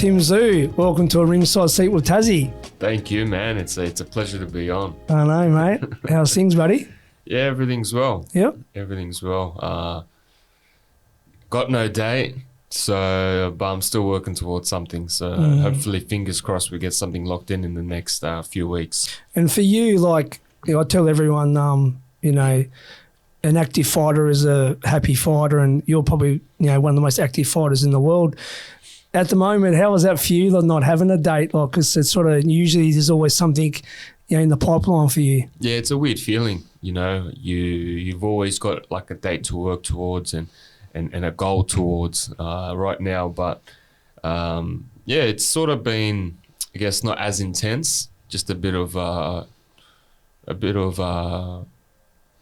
Tim Tszyu, welcome to a ringside seat with Tazzy. Thank you, man. It's a pleasure to be on. I know, mate. How's things, buddy? Yeah, everything's well. Yep. Everything's well. Got no date, so but I'm still working towards something. So hopefully, fingers crossed, we get something locked in the next few weeks. And for you, like, I tell everyone, an active fighter is a happy fighter, and you're probably, one of the most active fighters in the world. At the moment, how is that for you, like, not having a date? Like, because it's sort of usually there's always something, in the pipeline for you. Yeah, it's a weird feeling. You've always got like a date to work towards and a goal towards right now. But it's sort of been, I guess, not as intense. Just a bit of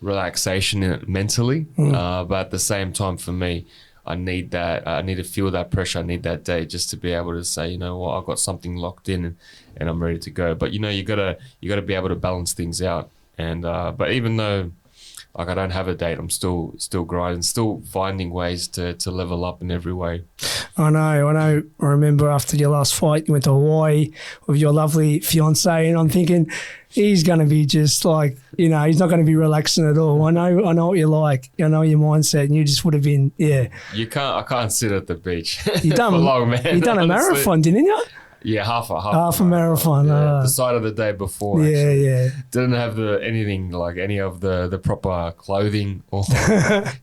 relaxation in it mentally. But at the same time, for me, I need that. I need to feel that pressure. I need that day just to be able to say, you know what, I've got something locked in and I'm ready to go. But you gotta be able to balance things out. And but even though like I don't have a date, I'm still grinding, still finding ways to level up in every way. I know. I remember after your last fight, you went to Hawaii with your lovely fiance, and I'm thinking he's going to be just like, he's not going to be relaxing at all. I know what you're like. I know your mindset, and you just would have been, yeah. I can't sit at the beach you done, for long, man. You done a marathon, didn't you? Yeah, half a marathon. Yeah, the side of the day before. Yeah, actually. yeah. Didn't have any of the proper clothing or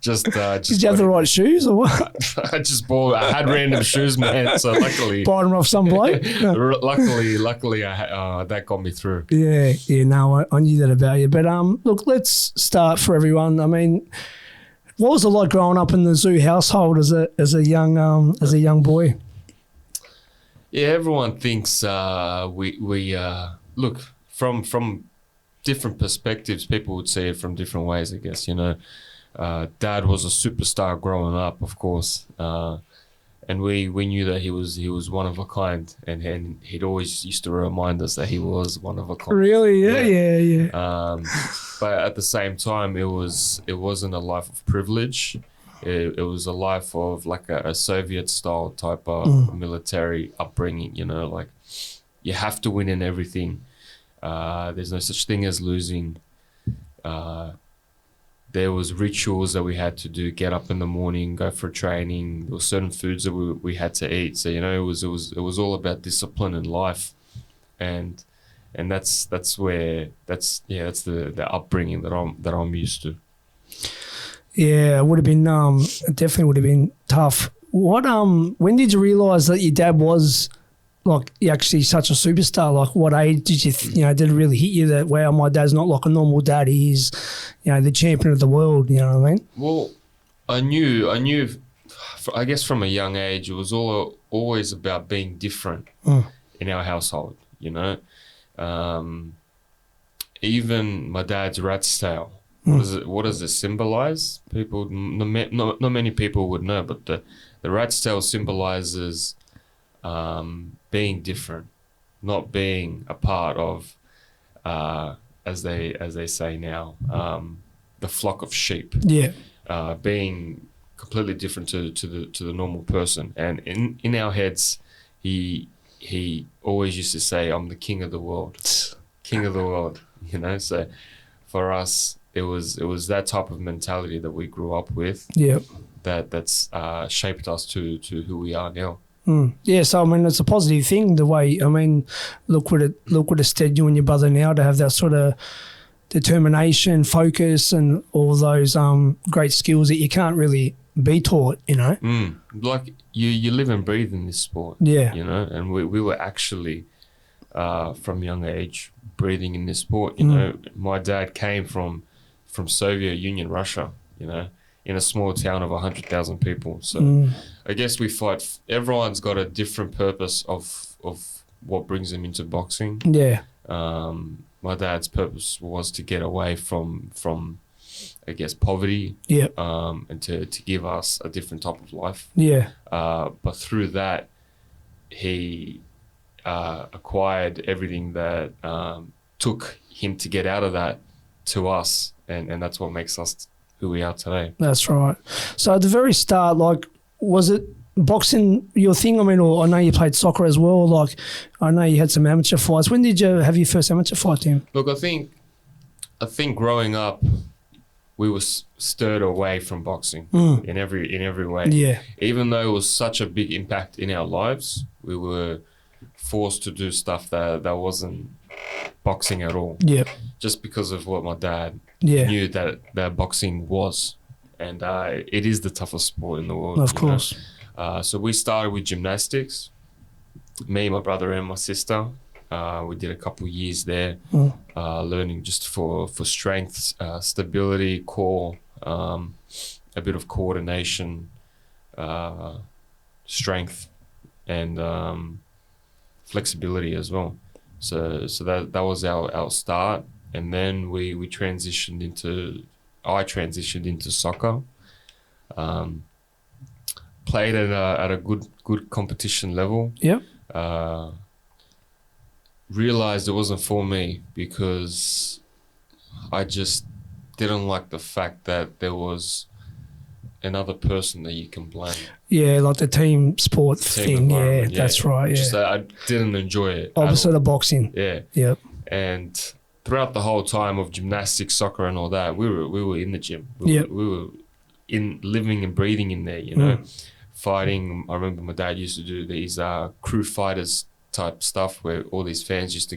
just. Did you have the right shoes or what? I had random shoes, man. So luckily, bought them off some bloke. luckily, that got me through. Yeah. No, I knew that about you. But look, let's start for everyone. I mean, what was it like growing up in the Tszyu household as a young boy? Yeah, everyone thinks we look from different perspectives. People would see it from different ways, I guess. Dad was a superstar growing up, of course, and we knew that he was one of a kind, and he'd always used to remind us that he was one of a kind. Really? Yeah. But at the same time, it wasn't a life of privilege. It was a life of like a Soviet style type of military upbringing, like you have to win in everything. There's no such thing as losing. There was rituals that we had to do, get up in the morning, go for training. There were certain foods that we had to eat. So, it was all about discipline in life. And that's the upbringing that I'm used to. Yeah, it would have been definitely would have been tough. What when did you realise that your dad was like actually such a superstar? Like, what age did you did it really hit you that, wow, my dad's not like a normal dad, he's the champion of the world? You know what I mean? Well, I knew. I guess from a young age, it was always about being different in our household. Even my dad's rat's tail. What does it symbolize? People, not many people would know, but the rat's tail symbolizes being different, not being a part of, as they say now, the flock of sheep. Yeah. Being completely different to the normal person, and in our heads, he always used to say, "I'm the king of the world, king of the world." So for us, it was that type of mentality that we grew up with. Yep. That's shaped us to who we are now. Yeah, so I mean, it's a positive thing. The way, I mean, look what it stead you and your brother now to have that sort of determination, focus, and all those great skills that you can't really be taught. Like you live and breathe in this sport. Yeah. And we were actually from young age breathing in this sport. My dad came from Soviet Union, Russia, in a small town of 100,000 people. So I guess we fight. Everyone's got a different purpose of what brings them into boxing. Yeah. My dad's purpose was to get away from I guess, poverty. Yeah. And to give us a different type of life. Yeah. But through that, he acquired everything that took him to get out of that to us, and that's what makes us who we are today. That's right. So at the very start, like, was it boxing your thing? I mean, or I know you played soccer as well. Like, I know you had some amateur fights. When did you have your first amateur fight, Tim? Look, I think growing up, we were stirred away from boxing in every way. Yeah. Even though it was such a big impact in our lives, we were forced to do stuff that wasn't boxing at all. Yeah. Just because of what my dad Yeah. knew that boxing was. And it is the toughest sport in the world. Of course. So we started with gymnastics. Me, my brother, and my sister. We did a couple of years there, learning just for strength, stability, core, a bit of coordination, strength, and flexibility as well. So that was our start, and then I transitioned into soccer. Played at a good competition level. Yep. Realized it wasn't for me because I just didn't like the fact that there was another person that you can blame. Yeah, like the team sport thing. Yeah, that's right. Yeah. Just I didn't enjoy it. Opposite of boxing. Yeah. Yep. And throughout the whole time of gymnastics, soccer, and all that, we were in the gym. We were in living and breathing in there. You know, fighting. I remember my dad used to do these crew fighters type stuff where all these fans used to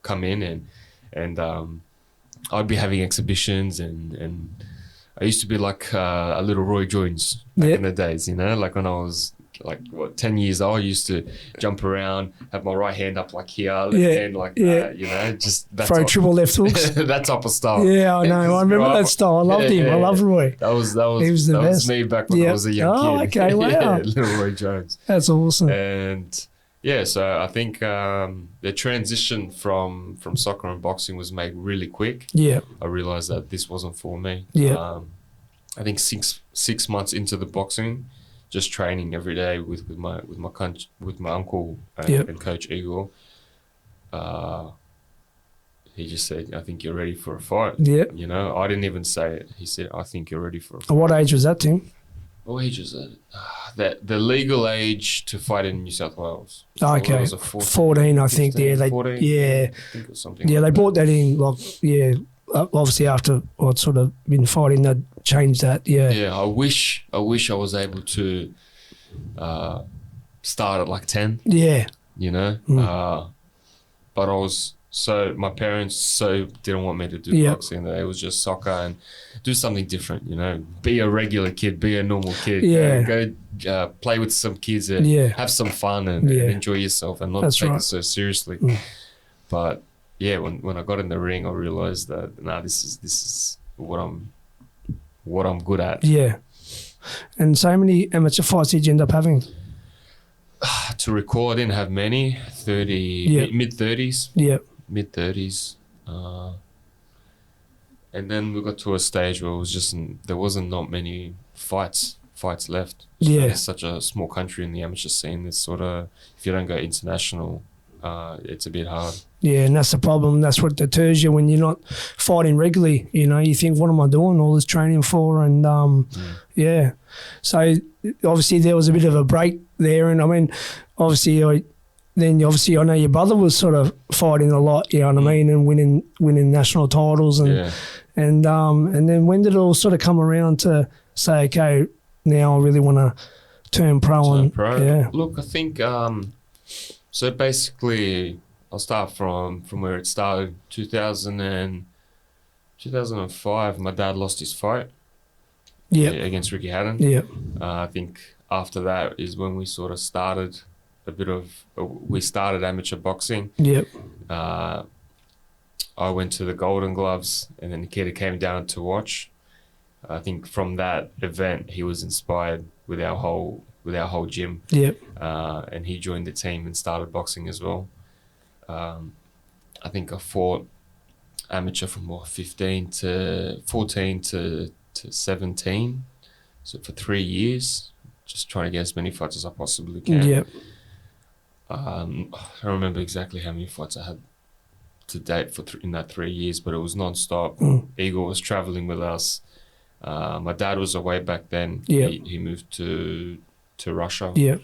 come in and I'd be having exhibitions and I used to be like a little Roy Jones back in the days, you know, like when I was like 10 years old. I used to jump around, have my right hand up like here, left hand like that, you know, just throw triple left hooks. That type of style. Yeah, I know. I remember that style. I loved him. I love Roy. That was the best. Me back when I was a young kid. Okay, wow. Little Roy Jones. That's awesome. And yeah, so I think the transition from soccer and boxing was made really quick. Yeah, I realized that this wasn't for me. Yeah, I think six months into the boxing, just training every day with my uncle and Coach Igor. He just said, "I think you're ready for a fight." Yeah, you know, I didn't even say it. He said, "I think you're ready for a fight." At what age was that, Tim? What age is that? The legal age to fight in New South Wales. Okay, was 14, I think. 15, yeah, 14, I think it was something. Yeah, they brought that in. Like, obviously after I'd sort of been fighting, they'd changed that. Yeah. Yeah, I wish I was able to start at like 10. Yeah. You know, but I was. So my parents didn't want me to do boxing. It was just soccer and do something different, you know. Be a regular kid, be a normal kid. Yeah. Go play with some kids and have some fun and enjoy yourself and not take it so seriously. But yeah, when I got in the ring, I realized that this is what I'm good at. Yeah. And so many amateur fights did you end up having? To record, I didn't have many. 30, mid-30s. Yeah. Mid-30s, and then we got to a stage where it was there wasn't not many fights left. It's such a small country in the amateur scene. It's sort of, if you don't go international, it's a bit hard. Yeah, and that's the problem. That's what deters you when you're not fighting regularly. You know, you think, what am I doing all this training for? And so obviously there was a bit of a break there, and I mean, obviously I know your brother was sort of fighting a lot, you know what I mean, and winning national titles and then when did it all sort of come around to say, okay, now I really want to turn pro? Yeah. Look, I think so basically I'll start from where it started. 2005, my dad lost his fight against Ricky Haddon. Yeah. I think after that is when we sort of started we started amateur boxing. Yep. I went to the Golden Gloves, and then the kid came down to watch. I think from that event, he was inspired with our whole gym. Yep. And he joined the team and started boxing as well. I think I fought amateur from 14 to 17, so for 3 years, just trying to get as many fights as I possibly can. Yep. I don't remember exactly how many fights I had to date in that 3 years, but it was non-stop. Igor was traveling with us. My dad was away back then. Yeah. He moved to to Russia. Yeah.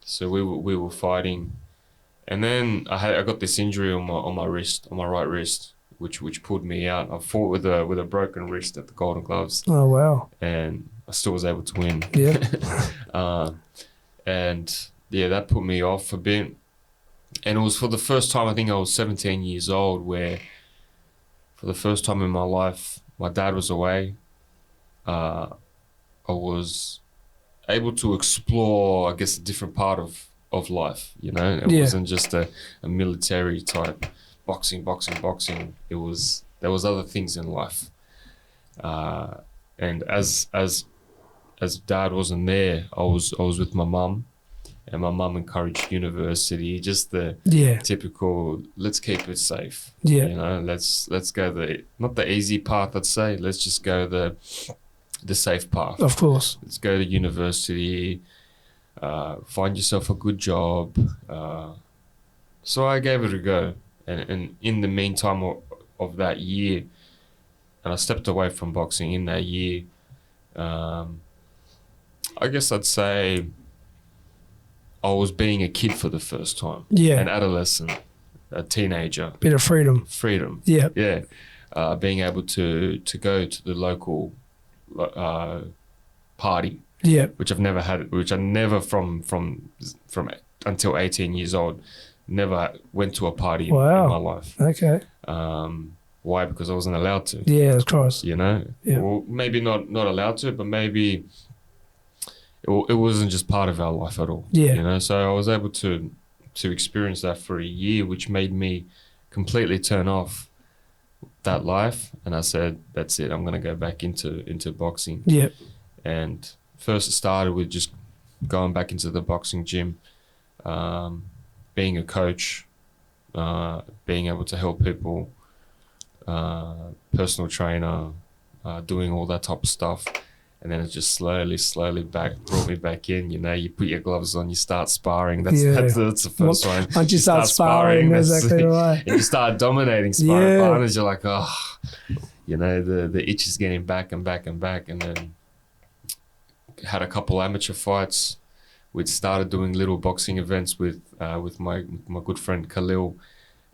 So we were fighting, and then I got this injury on my wrist, on my right wrist, which pulled me out. I fought with a broken wrist at the Golden Gloves. Oh wow. And I still was able to win. Yeah. And yeah, that put me off a bit. And it was for the first time, I think I was 17 years old, where for the first time in my life, my dad was away. I was able to explore, I guess, a different part of life, you know? It wasn't just a military type boxing. There was other things in life. And as dad wasn't there, I was with my mum, and my mum encouraged university, just the typical, let's keep it safe. Yeah. You know, let's go not the easy path, I'd say, let's just go the safe path. Of course. Let's go to university, find yourself a good job. So I gave it a go. And in the meantime of that year, and I stepped away from boxing in that year, I guess I'd say I was being a kid for the first time. Yeah. An adolescent, a teenager. Bit of freedom. Freedom. Yeah. Yeah. Being able to go to the local party. Yeah. Which I never from until 18 years old, never went to a party in my life. Okay. Why? Because I wasn't allowed to. Yeah, of course. You know? Yeah. Well, maybe not allowed to, but maybe it wasn't just part of our life at all. Yeah. You know? So I was able to experience that for a year, which made me completely turn off that life. And I said, that's it. I'm going to go back into boxing. Yeah. And first it started with just going back into the boxing gym, being a coach, being able to help people, personal trainer, doing all that type of stuff. And then it just slowly brought me back in. You know, you put your gloves on, you start sparring. That's the first one. Once you start sparring, exactly right. And you start dominating sparring partners, you're like, oh, you know, the itch is getting back and back and back. And then had a couple amateur fights. We'd started doing little boxing events with my good friend Khalil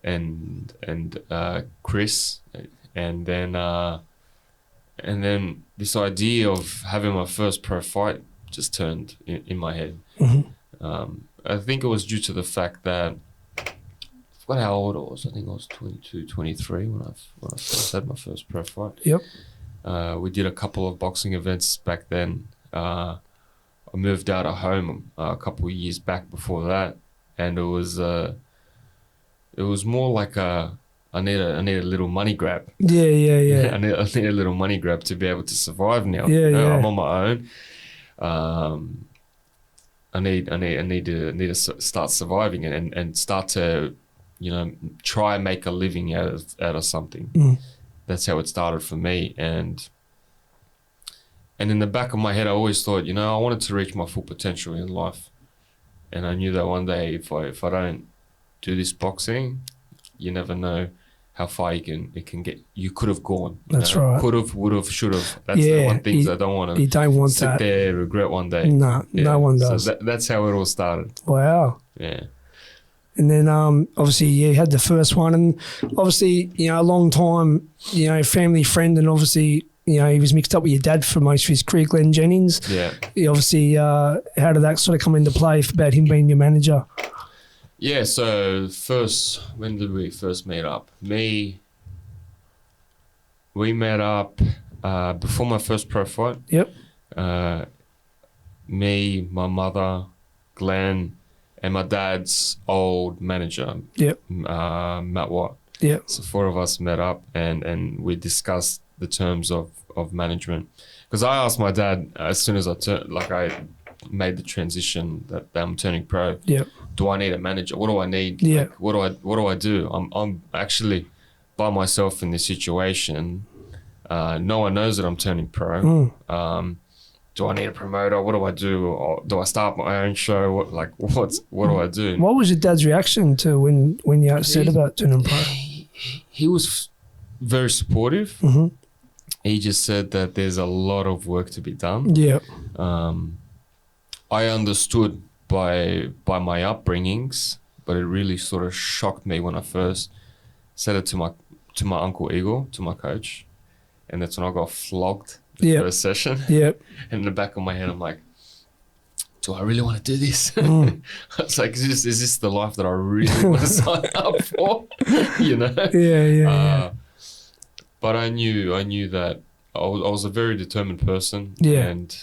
and Chris, and then this idea of having my first pro fight just turned in my head. Mm-hmm. I think it was due to the fact that I forgot how old I was. I think I was 22, 23 when I first had my first pro fight. Yep. We did a couple of boxing events back then. I moved out of home a couple of years back before that, and it was more like I need a little money grab. Yeah. I need a little money grab to be able to survive now. Yeah, you know, yeah. I'm on my own. I need to start surviving and start to, you know, try and make a living out of something. Mm. That's how it started for me. And in the back of my head, I always thought, you know, I wanted to reach my full potential in life. And I knew that one day, if I don't do this boxing, you never know how far it can get. You could have gone. That's right. Could have, would have, should have. That's the one thing I don't want to. You don't want sit that. there, regret one day. No, no one does. So that's how it all started. Wow. Yeah. And then obviously you had the first one, and obviously, you know, a long time, you know, family friend, and obviously, you know, he was mixed up with your dad for most of his career, Glenn Jennings. Yeah. He obviously, how did that sort of come into play about him being your manager? Yeah, so when did we first meet up? We met up before my first pro fight. Yep. Me, my mother, Glenn, and my dad's old manager. Yep. Matt Watt. Yep. So 4 of us met up and we discussed the terms of management. Because I asked my dad as soon as I made the transition that I'm turning pro. Yep. Do I need a manager? What do I need? Yeah. Like, what do I do? I'm actually by myself in this situation. No one knows that I'm turning pro. Do I need a promoter? What do I do? Or do I start my own show? What do I do? What was your dad's reaction to when you said about turning pro? He was very supportive. Mm-hmm. He just said that there's a lot of work to be done. Yeah. I understood by my upbringings, but it really sort of shocked me when I first said it to my uncle Igor, to my coach, and that's when I got flogged the first session. Yep. And in the back of my head, I'm like, do I really want to do this? Mm. I was like, is this the life that I really want to sign up for? You know? Yeah. But I knew that I was a very determined person, and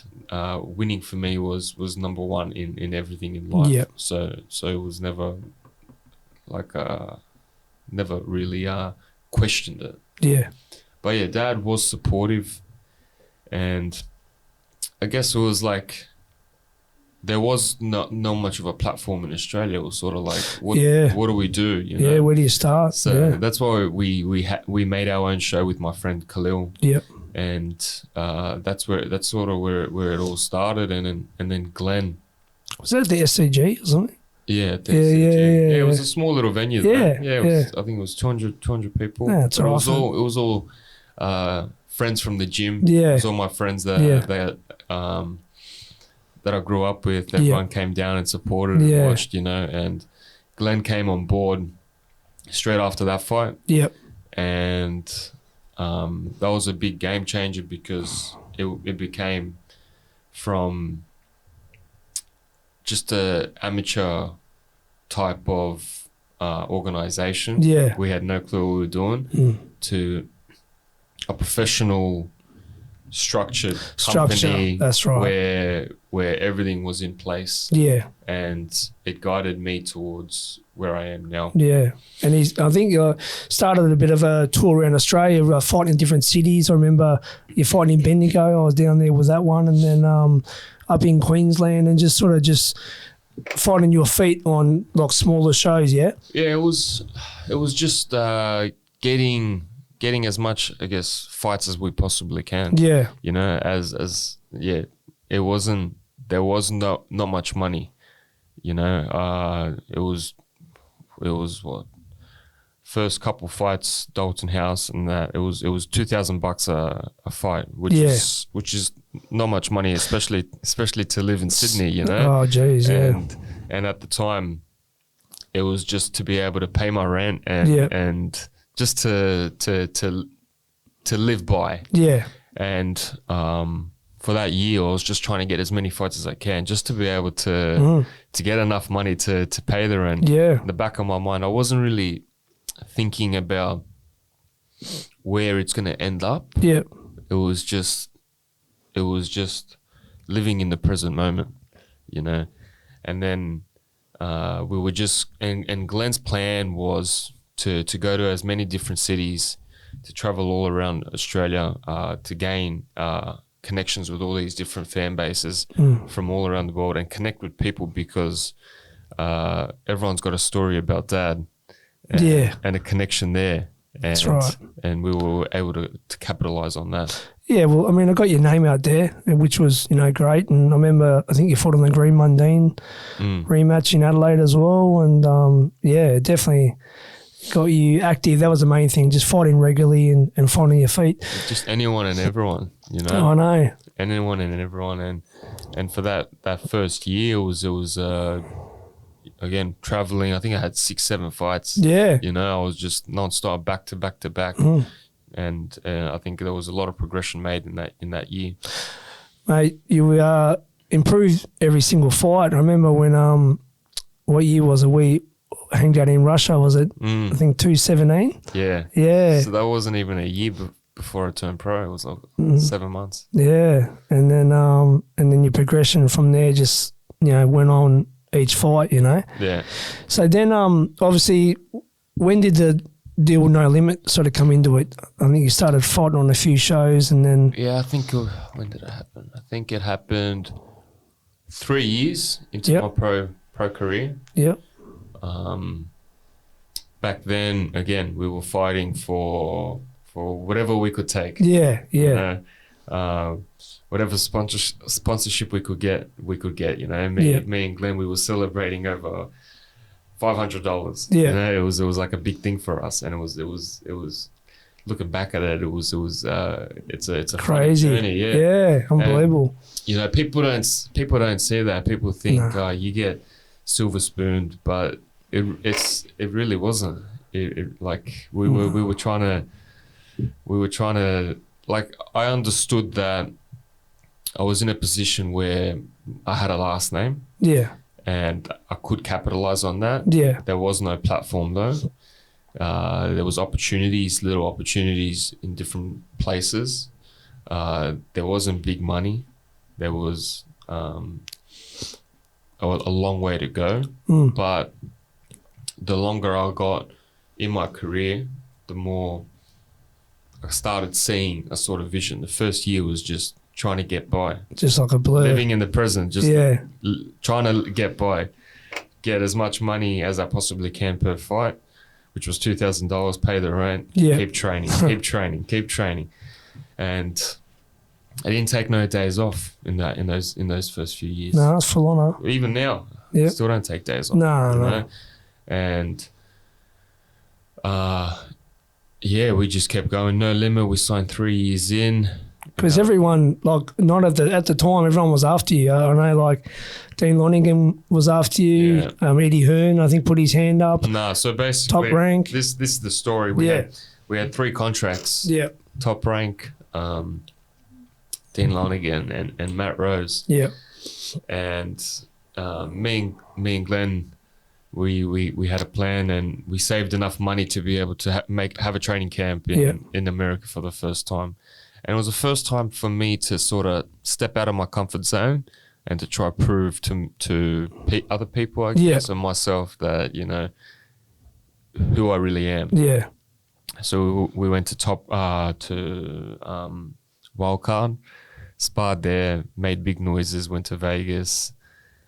winning for me was number one in everything in life. Yep. So it was never like never really questioned it. Yeah. But yeah, Dad was supportive, and I guess it was like there was not much of a platform in Australia. It was sort of like, what do we do? You know? Yeah, where do you start? So that's why we made our own show with my friend Khalil. Yep. And that's sort of where it all started, and then Glenn. Was that at the SCG or something? Yeah, yeah. It was a small little venue. I think it was 200 people. Yeah, that's awesome. It was all friends from the gym. Yeah, it was all my friends that I grew up with. Everyone came down and supported and watched, you know. And Glenn came on board straight after that fight. Yep. And that was a big game changer because it became from just a amateur type of organization. Yeah. We had no clue what we were doing to a professional structured company. That's right. Where everything was in place. Yeah. And it guided me towards where I am now. Yeah. And I think you started a bit of a tour around Australia, fighting in different cities. I remember you fighting in Bendigo. I was down there, was that one. And then up in Queensland, and just finding your feet on like smaller shows, yeah? Yeah, it was just getting as much, I guess, fights as we possibly can. Yeah. You know, there was not much money, you know. It was what, first couple fights, Dalton House, and that it was $2,000 a fight, which is not much money, especially to live in Sydney, you know. Oh jeez, yeah. And at the time, it was just to be able to pay my rent and just to live by. Yeah. And for that year, I was just trying to get as many fights as I can, just to be able to get enough money to pay the rent. Yeah. In the back of my mind, I wasn't really thinking about where it's going to end up. Yeah. It was just living in the present moment, you know. And then we were just, and Glenn's plan was to go to as many different cities, to travel all around Australia, to gain connections with all these different fan bases from all around the world, and connect with people, because everyone's got a story about Dad and a connection there. And, that's right. And we were able to capitalize on that. Yeah, well, I mean, I got your name out there, which was, you know, great. And I remember, I think you fought on the Green Mundine rematch in Adelaide as well. And yeah, definitely got you active. That was the main thing, just fighting regularly and finding your feet. Just anyone and everyone, you know. Oh, I know. Anyone and everyone. And for that first year, it was again, traveling. I think I had 6-7 fights. Yeah. You know, I was just non-stop, back to back to back. And I think there was a lot of progression made in that year. Mate, you improved every single fight. I remember when, what year was it? We hanged out in Russia, was it? I think 2017? Yeah. Yeah. So that wasn't even a year before I turned pro. It was like 7 months. Yeah. And then your progression from there just, you know, went on each fight, you know? Yeah. So then, obviously, when did the deal No Limit sort of come into it? I think you started fighting on a few shows, and then... Yeah, I think, when did it happen? I think it happened 3 years into my pro career. Yep. Back then, again, we were fighting for whatever we could take. Yeah, yeah. You know? Whatever sponsorship we could get, you know. Me and Glenn, we were celebrating over $500. Yeah. You know, it was like a big thing for us, and it was looking back at it, it's a Crazy. funny journey. Yeah, unbelievable. And, people don't see that. People think you get silver spooned, but it really wasn't. Like we were trying to like, I understood that I was in a position where I had a last name. Yeah. And I could capitalize on that. Yeah. There was no platform though. There was little opportunities in different places. There wasn't big money. There was a long way to go. But the longer I got in my career, the more I started seeing a sort of vision. The first year was just trying to get by. Just like a blur. Living in the present, just trying to get by. Get as much money as I possibly can per fight, which was $2,000, pay the rent, keep training. And I didn't take no days off in those first few years. No, that's full on, huh? Even now, still don't take days off. No. And we just kept going. No limit. We signed 3 years in. Because everyone, like, not at the time, everyone was after you. I know, like, Dean Lonergan was after you. Eddie Hearn, I think, put his hand up. Nah, so basically, Top Rank. This is the story. We had 3 contracts. Yeah. Top Rank, Dean Lonergan, and Matt Rose. Yeah. And me and Glenn, we had a plan, and we saved enough money to be able to have a training camp in America for the first time. And it was the first time for me to sort of step out of my comfort zone and to try prove to other people, I guess, and myself that, who I really am. Yeah. So we went to Wildcard, sparred there, made big noises, went to Vegas,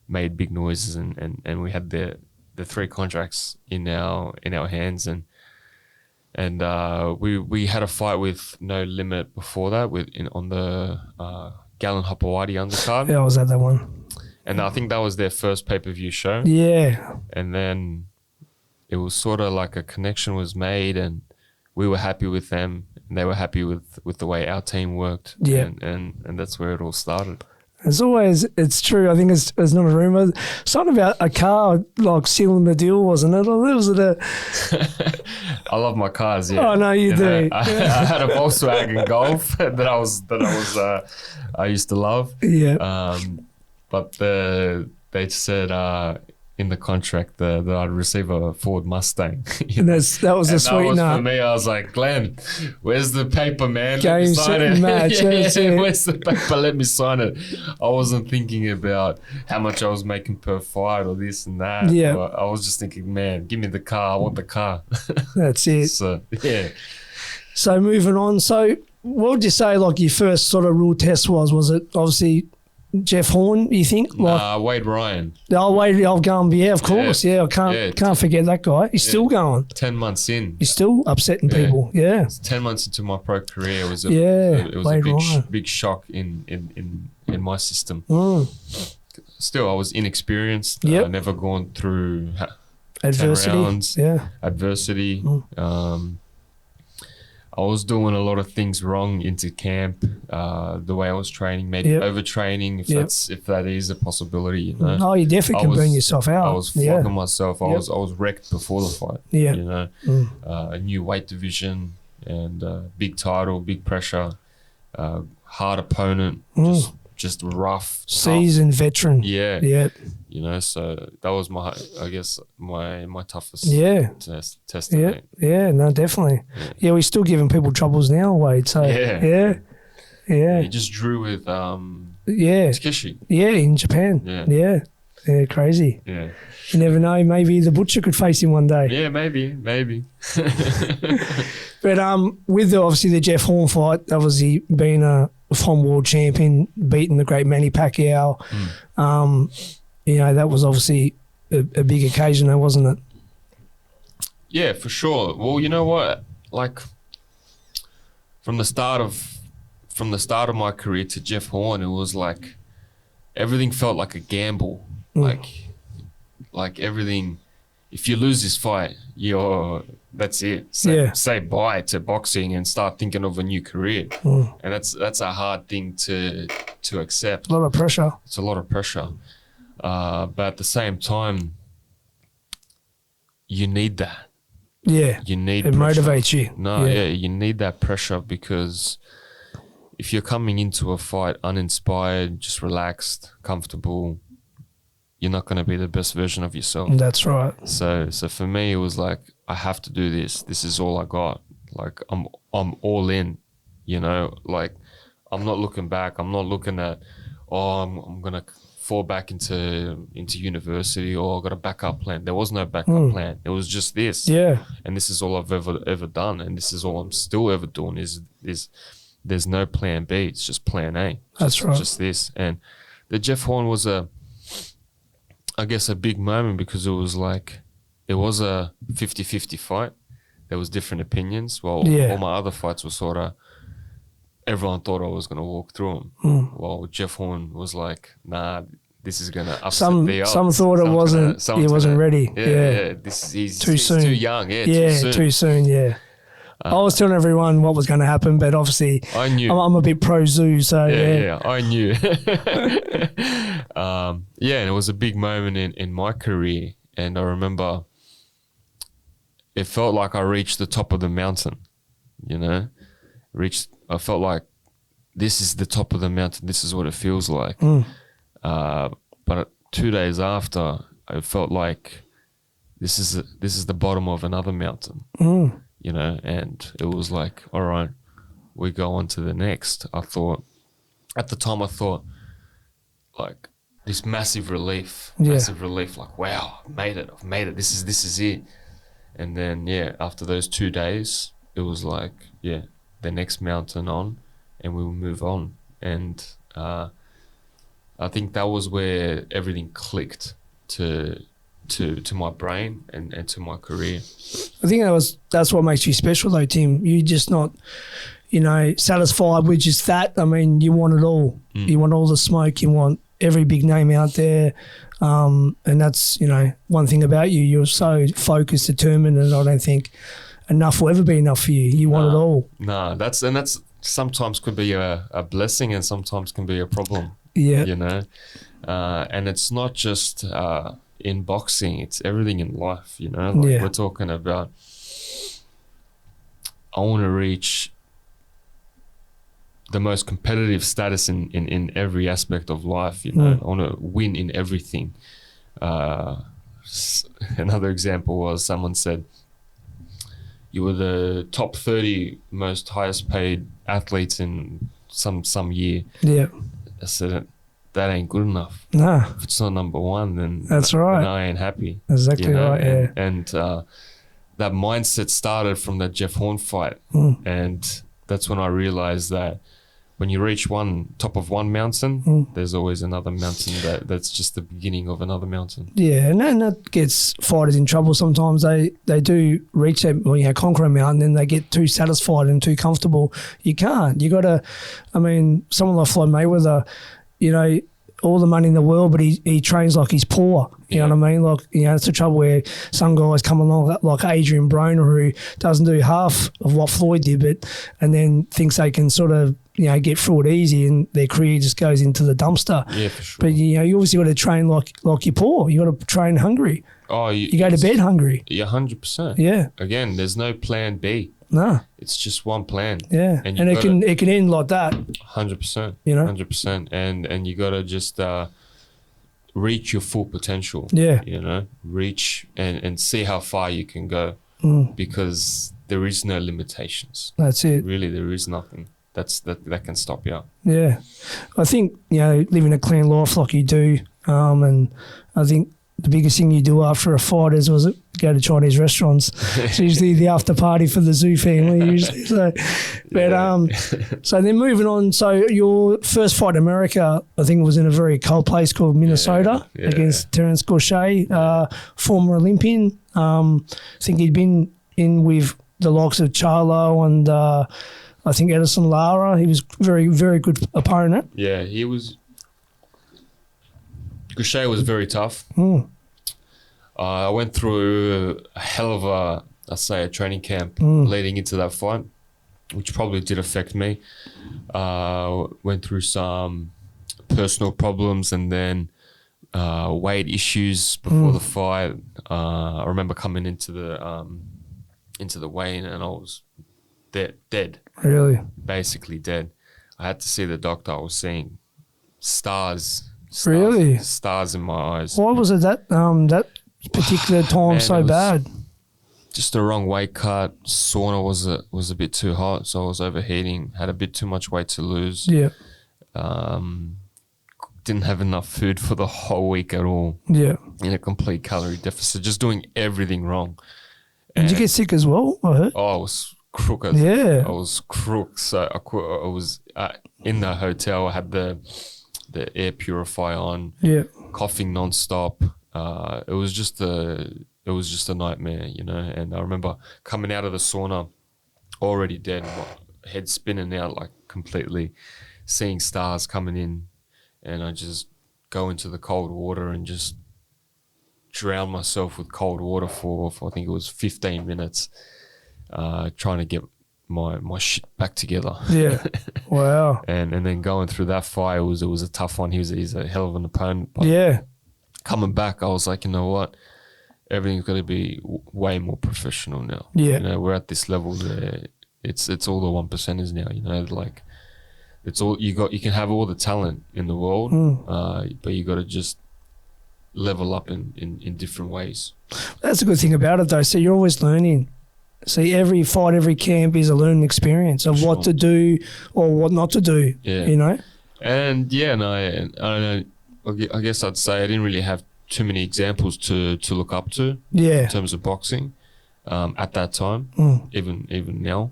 made big noises, and we had the 3 contracts in our hands, and we had a fight with No Limit before that on the Galen Hopewadi undercard. Yeah, I was at that one. And I think that was their first pay-per-view show. Yeah. And then it was sort of like a connection was made, and we were happy with them, and they were happy with the way our team worked. Yeah. And that's where it all started. It's true. I think it's not a rumor. Something about a car like sealing the deal, wasn't it? Or was it I love my cars. Yeah. Oh no, you do. I had a Volkswagen Golf that I used to love. Yeah. But they said in the contract that I'd receive a Ford Mustang. And that was a sweetener. For me, I was like, Glenn, where's the paper, man? Game, set, and match. Where's the paper? Let me sign it. I wasn't thinking about how much I was making per fight or this and that. Yeah. I was just thinking, man, give me the car. I want the car. That's it. So, yeah. So moving on. So what would you say like your first sort of real test was? Was it obviously Jeff Horn, you think? Wade Ryan. I'll go and of course. Yeah, I can't forget that guy. He's still going. 10 months in. He's still upsetting people. Yeah. 10 months into my pro career, it was a big shock in my system. Still, I was inexperienced. Never gone through adversity. 10 rounds. Yeah. Adversity. I was doing a lot of things wrong into camp, the way I was training, maybe overtraining, if that is a possibility. Oh, you definitely can burn yourself out. I was flogging myself. I was wrecked before the fight. Yeah. A new weight division and big title, big pressure, hard opponent, just rough, seasoned veteran. Yeah. So that was my toughest test. Yeah, no, definitely. Yeah, we're still giving people troubles now, Wade. So yeah. He just drew with Tsukishi. Yeah, in Japan. Yeah, crazy. Yeah. You never know. Maybe the Butcher could face him one day. Yeah, maybe. But with obviously the Jeff Horn fight, obviously being a former world champion, beating the great Manny Pacquiao, that was obviously a big occasion, though, wasn't it? Yeah, for sure. Well, you know what? Like from the start of my career to Jeff Horn, it was like everything felt like a gamble. Like everything. If you lose this fight, that's it. Say bye to boxing and start thinking of a new career. And that's a hard thing to accept. A lot of pressure. It's a lot of pressure. But at the same time, you need that. Yeah. You need it pressure. motivates you. You need that pressure, because if you're coming into a fight uninspired, just relaxed, comfortable, you're not going to be the best version of yourself. That's right. So for me, it was like, I have to do this. This is all I got. Like, I'm all in, you know, like, I'm not looking back. I'm not looking at, I'm going to fall back into university, or I got a backup plan. There was no backup plan. It was just this. Yeah. And this is all I've ever done. And this is all I'm still ever doing is there's no plan B. It's just plan A. That's right. Just this. And the Jeff Horn was I guess a big moment, because it was a 50-50 fight. There was different opinions. Well, all my other fights were sort of, everyone thought I was going to walk through them. Well, Jeff Horn was like, nah, this is going to upset the odds. Some thought he wasn't ready. Yeah. He's too soon. Too young. Too soon. Yeah. I was telling everyone what was going to happen, but obviously I knew. I'm a bit pro-Tszyu, so yeah, I knew. And it was a big moment in my career, and I remember it felt like I reached the top of the mountain, you know. I felt like this is the top of the mountain. This is what it feels like. But 2 days after, I felt like this is the bottom of another mountain. You know, and it was like, all right, we go on to the next. At the time I thought like this massive relief, like, wow, I've made it. This is it. And then, after those 2 days, it was like, the next mountain on, and we will move on. And I think that was where everything clicked to my brain and to my career. I think that's what makes you special though, Tim. You're just not, satisfied with just that. I mean, you want it all. You want all the smoke. You want every big name out there. And that's, one thing about you. You're so focused, determined, and I don't think enough will ever be enough for you. You want it all. No, that's sometimes could be a blessing, and sometimes can be a problem. Yeah. And it's not just in boxing, it's everything in life, we're talking about, I want to reach the most competitive status in every aspect of life. I want to win in everything. Another example was, someone said, you were the top 30 most highest paid athletes in some year. Yeah. I said, that ain't good enough. No. If it's not number one, then that's right. Then I ain't happy. Exactly right. And that mindset started from that Jeff Horn fight, and that's when I realized that when you reach top of one mountain, there's always another mountain that's just the beginning of another mountain. Yeah, and that gets fighters in trouble sometimes. They do reach that, conquer a mountain, and they get too satisfied and too comfortable. You can't. You got to. I mean, someone like Floyd Mayweather, all the money in the world, but he trains like he's poor. You know what I mean? Like, it's the trouble where some guys come along like Adrian Broner, who doesn't do half of what Floyd did, and then thinks they can sort of, get through it easy, and their career just goes into the dumpster. Yeah, for sure. But, you obviously got to train like you're poor. You got to train hungry. Oh, you go to bed hungry. Yeah, 100%. Yeah. Again, there's no plan B. No. It's just one plan. Yeah. And it can end like that. 100%. 100%. And you got to just reach your full potential. Yeah. Reach and see how far you can go, because there is no limitations. That's it. Really, there is nothing that can stop you. Yeah. I think, living a clean life like you do, and I think the biggest thing you do after a fight is go to Chinese restaurants. It's usually the after party for the Tszyu family usually. So, but so then moving on. So your first fight in America, I think it was in a very cold place called Minnesota against Terence Gaucher, former Olympian. I think he'd been in with the likes of Charlo and I think Edison Lara. He was very, very good opponent. Yeah, he was. Gaucher was very tough. I went through a hell of a training camp leading into that fight, which probably did affect me. Went through some personal problems and then weight issues before the fight. I remember coming into the weigh-in and I was dead. Really? Basically dead. I had to see the doctor. I was seeing stars. Really? Stars in my eyes. Why was it that particular time so bad? Just the wrong weight cut. Sauna was a bit too hot, so I was overheating. Had a bit too much weight to lose. Yeah. Didn't have enough food for the whole week at all. Yeah. In a complete calorie deficit, just doing everything wrong. Did you get sick as well? I heard. Oh, I was crooked. Yeah. I was crook. So I was in the hotel. I had the air purifier on. Yeah. Coughing nonstop. It was just a nightmare, you know. And I remember coming out of the sauna, already dead, head spinning out like completely, seeing stars coming in, and I just go into the cold water and just drown myself with cold water for I think it was 15 minutes, trying to get my shit back together. Yeah. Wow. and then going through that fight, it was a tough one. He's a hell of an opponent. But yeah. Coming back, I was like, you know what? Everything's got to be way more professional now. Yeah. You know, we're at this level where it's all the 1%ers now, you know, like it's all you can have all the talent in the world, but you got to just level up in different ways. That's a good thing about it though. So you're always learning. See, every fight, every camp is a learning experience of what to do or what not to do, you know? And yeah, no, I don't know. I guess I'd say I didn't really have too many examples to look up to in terms of boxing at that time, even now.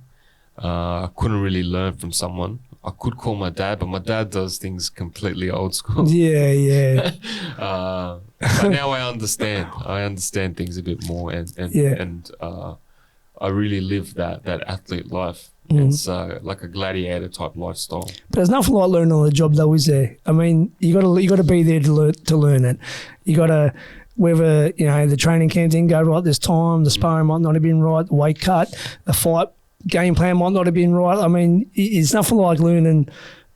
I couldn't really learn from someone. I could call my dad, but my dad does things completely old school. Yeah. But now I understand. I understand things a bit more, and I really live that athlete life. It's like a gladiator type lifestyle. But there's nothing like learning on the job, though, is there? I mean, you got to be there to learn it. You got to, whether the training camp didn't go right this time, the sparring might not have been right, the weight cut, the fight game plan might not have been right. I mean, it's nothing like learning.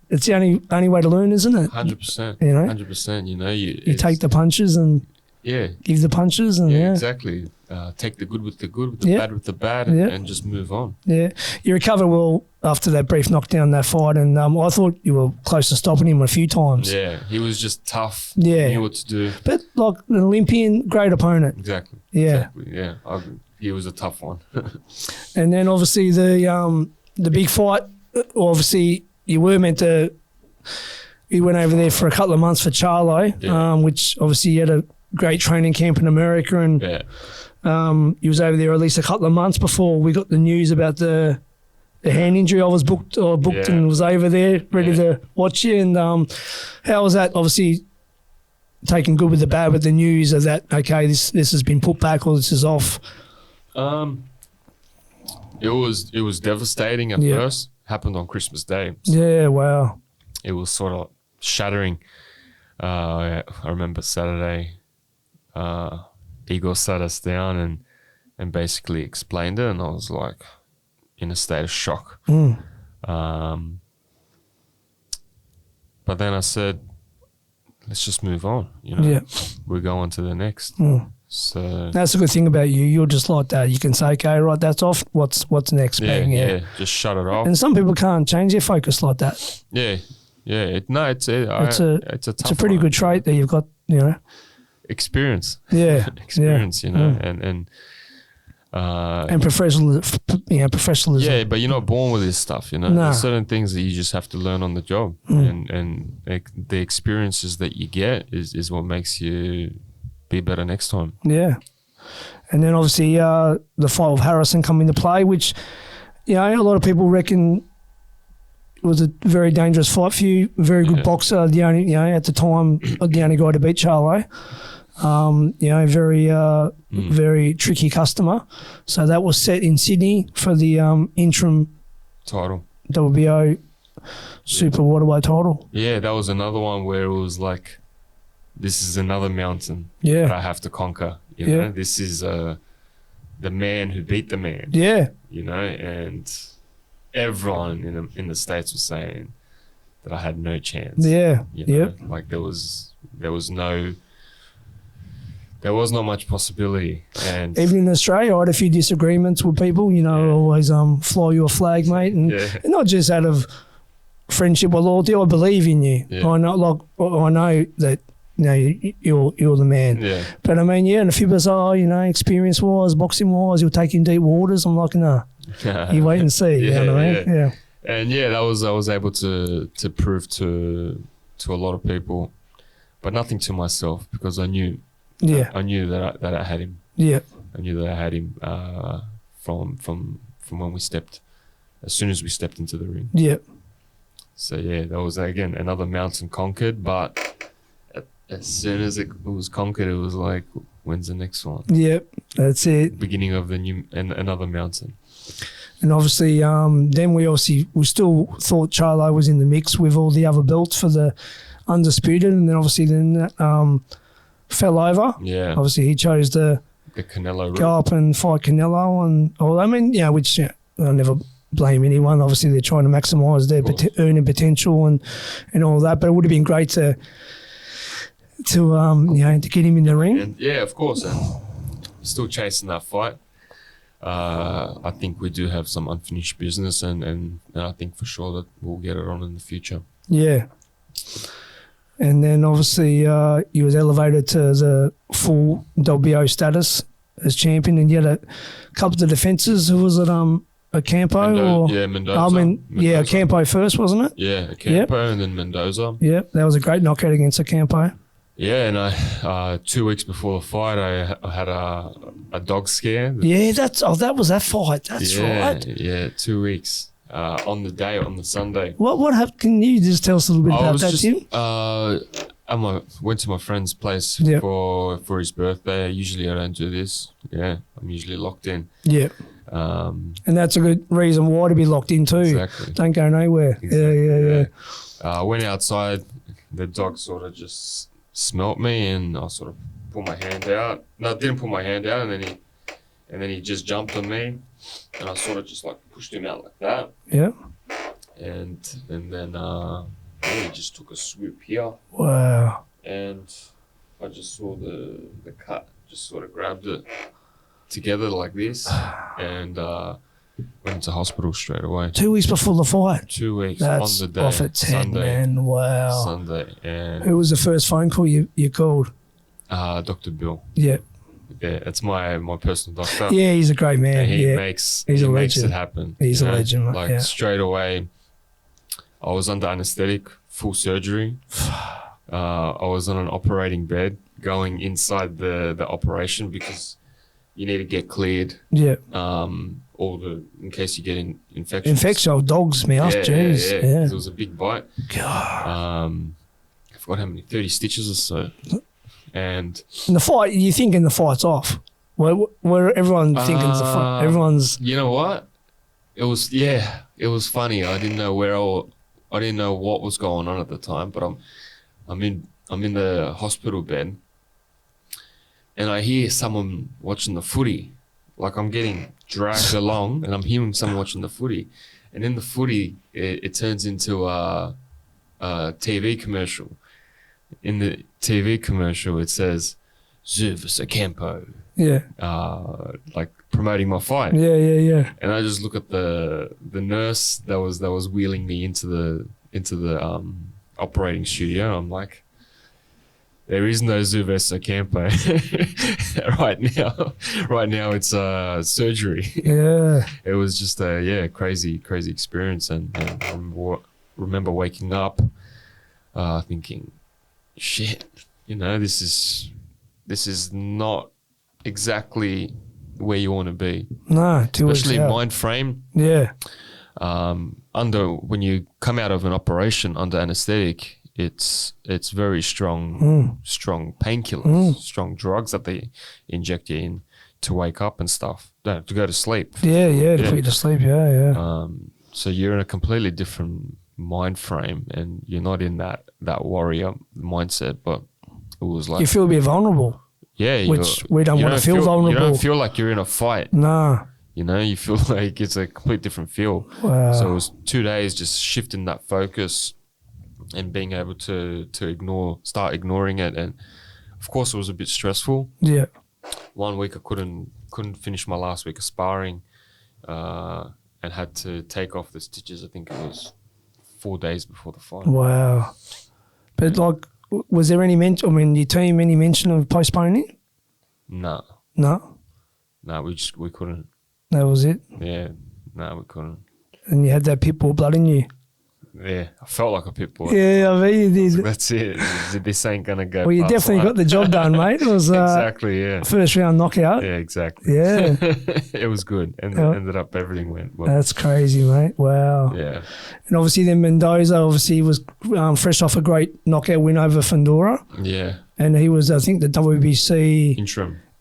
It's the only way to learn, isn't it? 100%. 100%. You know, you take the punches and give the punches and exactly. Take the good with the good, with the bad with the bad, and just move on. Yeah, you recovered well after that brief knockdown, that fight, and I thought you were close to stopping him a few times. Yeah, he was just tough. Yeah, he knew what to do. But like an Olympian, great opponent. Exactly. Yeah. Exactly. Yeah, he was a tough one. And then obviously the big fight. Obviously, you were meant to. You went over there for a couple of months for Charlo, which obviously you had a great training camp in America, and he was over there at least a couple of months before we got the news about the hand injury. I was booked and was over there ready to watch you. And how was that? Obviously, taking good with the bad with the news of that. Okay, this has been put back or this is off. It was devastating at first. Happened on Christmas Day. So yeah, wow. It was sort of shattering. I remember Saturday. Igor sat us down and basically explained it, and I was like in a state of shock. But then I said, let's just move on. We're going to the next. So that's a good thing about you. You're just like that. You can say, okay, right, that's off. What's next? Just shut it off. And some people can't change their focus like that. It's a pretty good trait that you've got. Experience. Experience. And professionalism. Yeah, but you're not born with this stuff. There's certain things that you just have to learn on the job, and the experiences that you get is what makes you be better next time. Yeah, and then obviously the fight with Harrison come into play, which a lot of people reckon was a very dangerous fight for you. Very good boxer. The only at the time the only guy to beat Charlo. Very tricky customer. So that was set in Sydney for the interim title, WBO super waterweight title. Yeah, that was another one where it was like, this is another mountain that I have to conquer. You know, this is the man who beat the man. Yeah. You know, and everyone in the States was saying that I had no chance. Yeah. You know? Like there was not much possibility. And even in Australia, I had a few disagreements with people, you know, always fly your flag, mate. And not just out of friendship or loyalty, I believe in you. Yeah. I know that, you know, you're the man. Yeah. But I mean, and a few people say, oh, you know, experience-wise, boxing-wise, you'll take in deep waters. I'm like, no, you wait and see. You know what I mean? Yeah. And I was able to prove to a lot of people, but nothing to myself, because I knew. Yeah. I knew that I had him. Yeah. I knew that I had him from when as soon as we stepped into the ring. Yeah. So that was again another mountain conquered, but as soon as it was conquered, it was like, when's the next one? Yep, that's it. Beginning of another mountain. And obviously, then we still thought Charlo was in the mix with all the other belts for the undisputed, and then fell over. Yeah. Obviously, he chose the Canelo route. Go up and fight Canelo, and I mean, which I never blame anyone. Obviously, they're trying to maximise their earning potential and all that. But it would have been great to get him in the ring. And, of course. And still chasing that fight. I think we do have some unfinished business, and I think for sure that we'll get it on in the future. Yeah. And then obviously he was elevated to the full WBO status as champion, and you had a couple of defences. Who was it? Campo? Mendoza. Mendoza. Campo first, wasn't it? Yeah, Campo and then Mendoza. Yeah, that was a great knockout against Campo. Yeah, and I 2 weeks before the fight, I had a dog scare. That was that fight. That's right. Yeah, 2 weeks. On the Sunday. What happened? Can you just tell us a little bit about that, Tim? I went to my friend's place for his birthday. Usually I don't do this. Yeah, I'm usually locked in. Yeah. And that's a good reason why to be locked in too. Exactly. Don't go nowhere. Exactly. Yeah. I went outside. The dog sort of just smelt me, and I sort of pulled my hand out. No, I didn't pull my hand out, and then he just jumped on me, and I sort of just like pushed him out like that. Yeah. And then he just took a swoop here. Wow. And I just saw the cut, just sort of grabbed it together like this, and went to hospital straight away. 2 weeks before the fight. 2 weeks. That's on the day. Off its head, Sunday, man. Wow. Sunday. And who was the first phone call you called? Dr. Bill. Yeah. Yeah, it's my personal doctor. Yeah, he's a great man. And he makes it happen. He's a legend. Like straight away, I was under anesthetic, full surgery. I was on an operating bed going inside the operation because you need to get cleared. Yeah. In case you get infections. Infection of dog's mouth. Jeez. Yeah. It was a big bite. God. I forgot how many, 30 stitches or so. And the fight, you thinking the fight's off? Where everyone thinking the fight? Everyone's. You know what? It was funny. I didn't know I didn't know what was going on at the time. But I'm in the hospital bed, and I hear someone watching the footy. Like I'm getting dragged along, and I'm hearing someone watching the footy, and in the footy it turns into a TV commercial. In the TV commercial, it says Tszyu vs. Campo. Yeah. Like promoting my fight. Yeah. And I just look at the nurse that was wheeling me into the operating studio. I'm like, there is no Tszyu vs. Campo right now. It's surgery. Yeah. It was just a crazy experience, and I remember waking up thinking, shit, this is not exactly where you want to be. No, especially mind frame. Yeah. When you come out of an operation under anesthetic, it's very strong painkillers, strong drugs that they inject you in to wake up and stuff, to go to sleep. Yeah, to put you to sleep. Yeah. So you're in a completely different mind frame, and you're not in that warrior mindset, but it was like you feel a bit vulnerable. Yeah, which we don't you want to feel You vulnerable. don't feel like you're in a fight. Nah. You know, you feel like it's a complete different feel. Wow. So it was 2 days just shifting that focus and being able to start ignoring it. And of course, it was a bit stressful. Yeah. 1 week I couldn't finish my last week of sparring, and had to take off the stitches. I think it was 4 days before the fight. Wow. But like, was there any mention? I mean, your team any mention of postponing? No, we couldn't. That was it. Yeah, no, we couldn't. And you had that pit bull blood in you. Yeah, I felt like a pit bull. Yeah, I mean, you did. That's it. This ain't gonna go. Well, you past definitely life. got the job done, mate. It was Exactly. Yeah. first round knockout. Yeah. Exactly. Yeah. It was good, and Yeah. ended up everything went well. That's crazy, mate. Wow. Yeah. And obviously, then Mendoza obviously was fresh off a great knockout win over Fundora, Yeah. and he was, I think, the WBC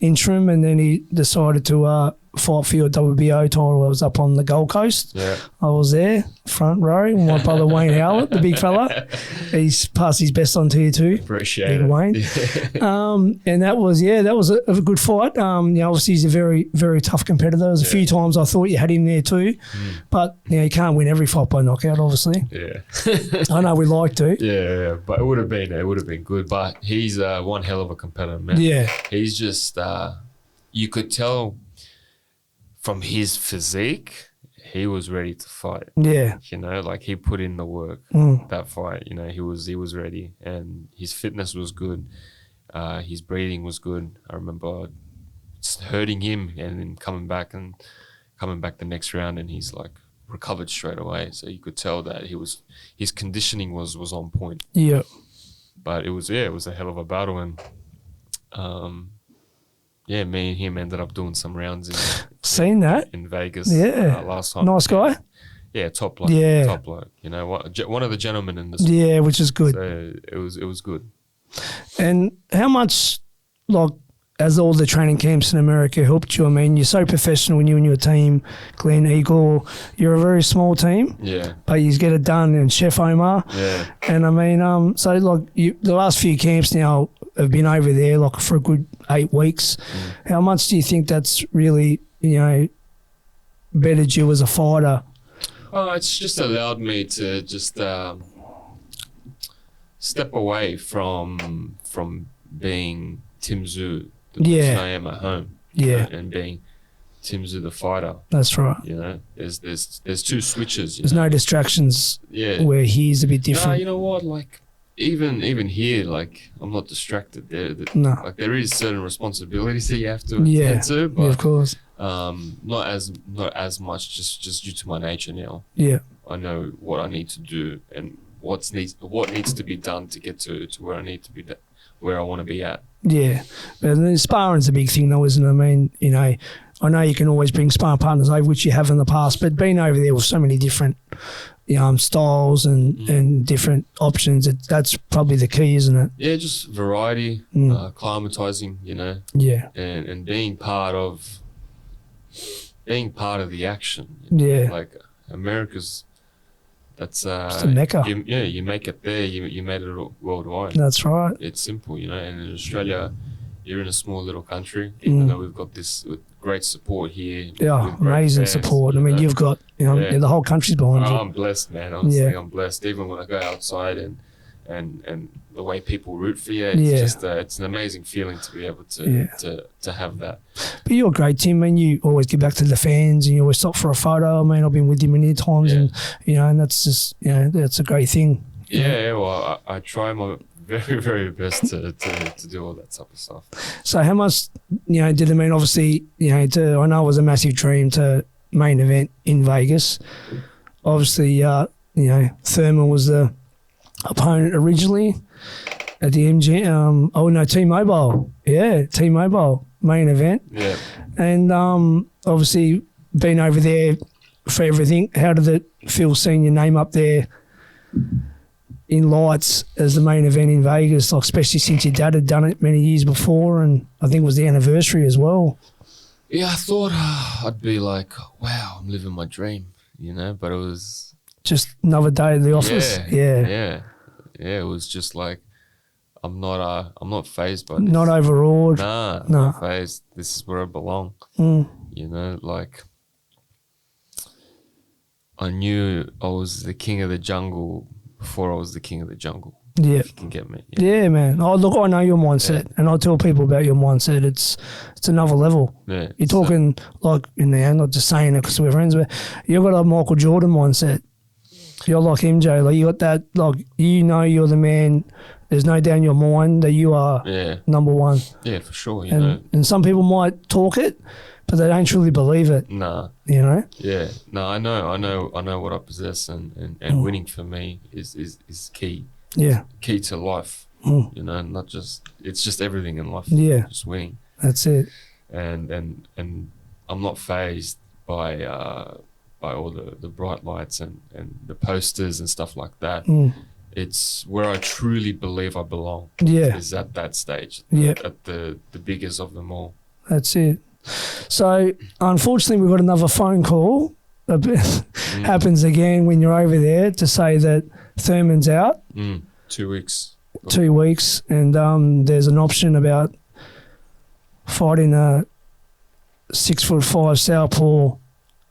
Interim. and then he decided to fight for your WBO title. I was up on the Gold Coast. Yeah. I was there, front row. My brother Wayne Howlett, the big fella, he's passed his best on to you too. Appreciate Big it. Wayne. And that was a good fight. Obviously he's a very, very tough competitor. There's a few times I thought you had him there too, but you can't win every fight by knockout, obviously. Yeah. I know we like to. Yeah, but it would have been good. But he's one hell of a competitor, man. Yeah. He's just you could tell from his physique, he was ready to fight. Yeah. You know, like he put in the work that fight. You know, he was ready, and his fitness was good. His breathing was good. I remember hurting him and then coming back the next round, and he's like recovered straight away. So you could tell that his conditioning was on point. Yeah. But it was a hell of a battle, and me and him ended up doing some rounds Seen that. in Vegas. Yeah. Last time. Nice guy. Yeah, top bloke. Yeah. Top bloke. You know what? One of the gentlemen in this. Yeah, which is good. So it was good. And how much, like, as all the training camps in America helped you? I mean, you're so professional when you and your team, Glenn, Eagle, you're a very small team. Yeah. But you get it done, and Chef Omar. Yeah. And I mean, so like the last few camps now have been over there like for a good 8 weeks. How much do you think that's really, bettered you as a fighter? Oh, it's just allowed me to just step away from being Tszyu, the person I am at home. Yeah. And being Tszyu the fighter. That's right. You know, there's two switches. There's no distractions. Yeah. Where he's a bit different. No, you know what? Like even here, like I'm not distracted. No. Like there is certain responsibilities that you have to Yeah. attend to, but Yeah, of course. not as much just due to my nature now. Yeah. I know what I need to do and what needs to be done to get to where I need to be, where I want to be at. Yeah, but then sparring's a big thing though, isn't it? I mean, I know you can always bring sparring partners over, which you have in the past, but being over there with so many different styles and different options, that's probably the key, isn't it? Yeah, just variety, climatizing, Yeah. and being part of the action. Yeah. Like America's, that's It's a mecca. You make it there, you made it worldwide. That's right. It's simple, and in Australia, you're in a small little country, even though we've got this great support here. Yeah, with great amazing fans, support. I mean, you've got, the whole country's behind you. I'm blessed, man. Honestly, I'm blessed. Even when I go outside and the way people root for you, it's just it's an amazing feeling to be able to have that. But you're great, Tim. I mean, you always get back to the fans and you always stop for a photo. I mean, I've been with you many times and that's just, that's a great thing. Yeah, well, I try my very, very best to do all that type of stuff. So how much, did it mean, obviously, I know it was a massive dream to main event in Vegas. Obviously, Thurman was the opponent originally at the MG, T-Mobile. Yeah, T-Mobile main event. Yeah. And obviously being over there for everything, how did it feel seeing your name up there in lights as the main event in Vegas, like especially since your dad had done it many years before, and I think it was the anniversary as well? Yeah, I thought I'd be like, wow, I'm living my dream, but it was just another day at the office. Yeah. It was just like I'm not phased by this. Not overawed. Nah, No. not phased. This is where I belong. Mm. You know, like I knew I was the king of the jungle before I was the king of the jungle. Yeah. If you can get me. Yeah, man. Oh, look, I know your mindset, and I tell people about your mindset. It's another level. Yeah. You're talking like in the end, not just saying it because we're friends, but you've got a Michael Jordan mindset. You're like MJ, like you got that, like you know you're the man. There's no doubt in your mind that you are number one. Yeah, for sure. You know. And some people might talk it, but they don't truly believe it. Nah. You know. Yeah. No, I know what I possess, and winning for me is key. Yeah. Key to life. Mm. You know, not just it's just everything in life. Yeah. Just winning. That's it. And I'm not phased by all the bright lights and the posters and stuff like that. Mm. It's where I truly believe I belong. Yeah. Is at that stage. Yeah. At the biggest of them all. That's it. So unfortunately, we've got another phone call. Happens again when you're over there to say that Thurman's out. 2 weeks. 2 weeks, and there's an option about fighting a 6'5" southpaw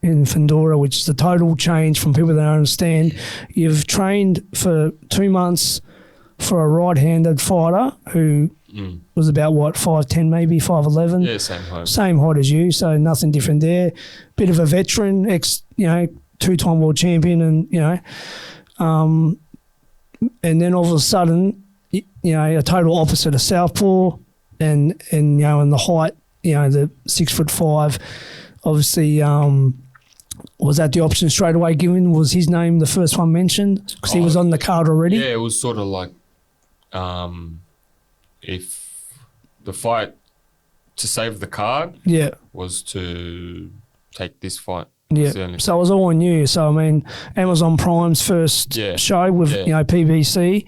in Fundora, which is a total change from people that don't understand. You've trained for 2 months for a right-handed fighter who was about, 5'10", maybe 5'11". Yeah, same height. Same height as you, so nothing different there. Bit of a veteran, two-time world champion, and and then all of a sudden, a total opposite of southpaw, and in the height, the 6'5", obviously. Was that the option straight away given? Was his name the first one mentioned? Because he was on the card already? Yeah, it was sort of like if the fight to save the card was to take this fight. Yeah, so it was all on you. So, I mean, Amazon Prime's first show with, PBC,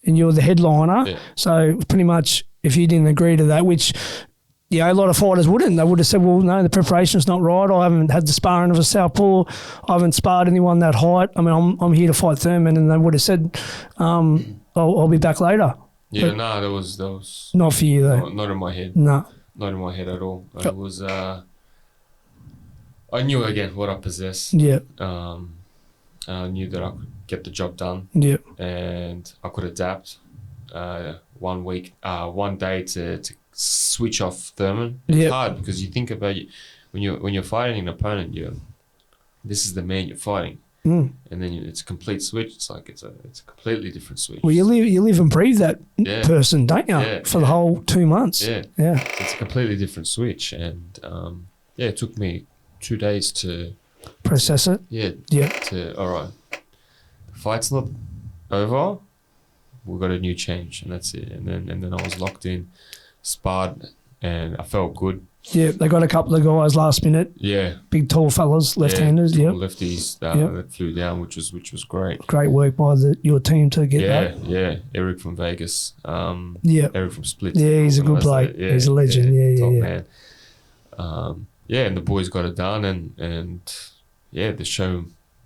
and you're the headliner. Yeah. So, pretty much, if you didn't agree to that, which... a lot of fighters wouldn't. They would have said, well, no, the preparation's not right. I haven't had the sparring of a southpaw. I haven't sparred anyone that height. I mean, I'm here to fight Thurman, and they would have said, I'll be back later. Yeah, but no, that was... Not for you, though. Not in my head. No. Not in my head at all. It was... I knew, again, what I possess. Yeah. I knew that I could get the job done. Yeah. And I could adapt 1 week, 1 day to switch off Thurman. It's hard because you think about when you're fighting an opponent, this is the man you're fighting, and then it's a complete switch. It's like it's a completely different switch. Well, you live and breathe that person, don't you? For the whole 2 months. Yeah, yeah. It's a completely different switch, and it took me 2 days to process it. Yeah. All right, the fight's not over. We've got a new change, and that's it. And then I was locked in. Sparred, and I felt good. Yeah, they got a couple of guys last minute. Yeah, big tall fellas, left-handers. Yeah, lefties that flew down, which was great. Great work by your team to get that. Yeah, Eric from Vegas. Eric from Split. Yeah, he's a good bloke. He's a legend. Top man. And the boys got it done, and the show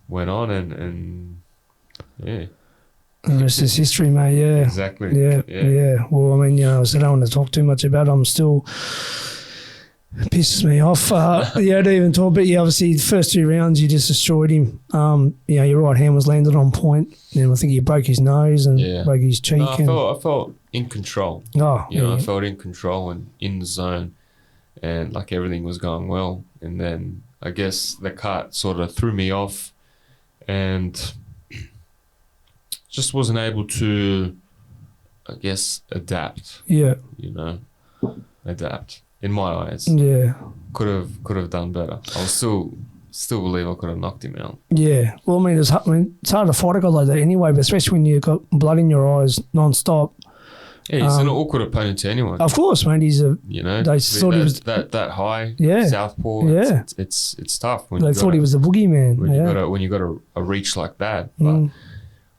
went on, and the rest is history, mate. Yeah, exactly. Yeah. Well, I mean, I don't want to talk too much about it. I'm still it pisses me off. I don't even talk. But obviously, the first 2 rounds you just destroyed him. Your right hand was landed on point, and I think you broke his nose and broke his cheek. No, I felt in control. I felt in control and in the zone, and like everything was going well. And then I guess the cut sort of threw me off, and just wasn't able to, I guess, adapt. Yeah. Adapt in my eyes. Yeah. Could have done better. I was still believe I could have knocked him out. Yeah. Well, I mean, it's hard to fight a guy like that anyway, but especially when you've got blood in your eyes non-stop. Yeah, he's an awkward opponent to anyone. Of course, man. He's a. They thought he was that high. Yeah. Southpaw. Yeah. It's tough when they thought he was the boogeyman. When you got a reach like that, but.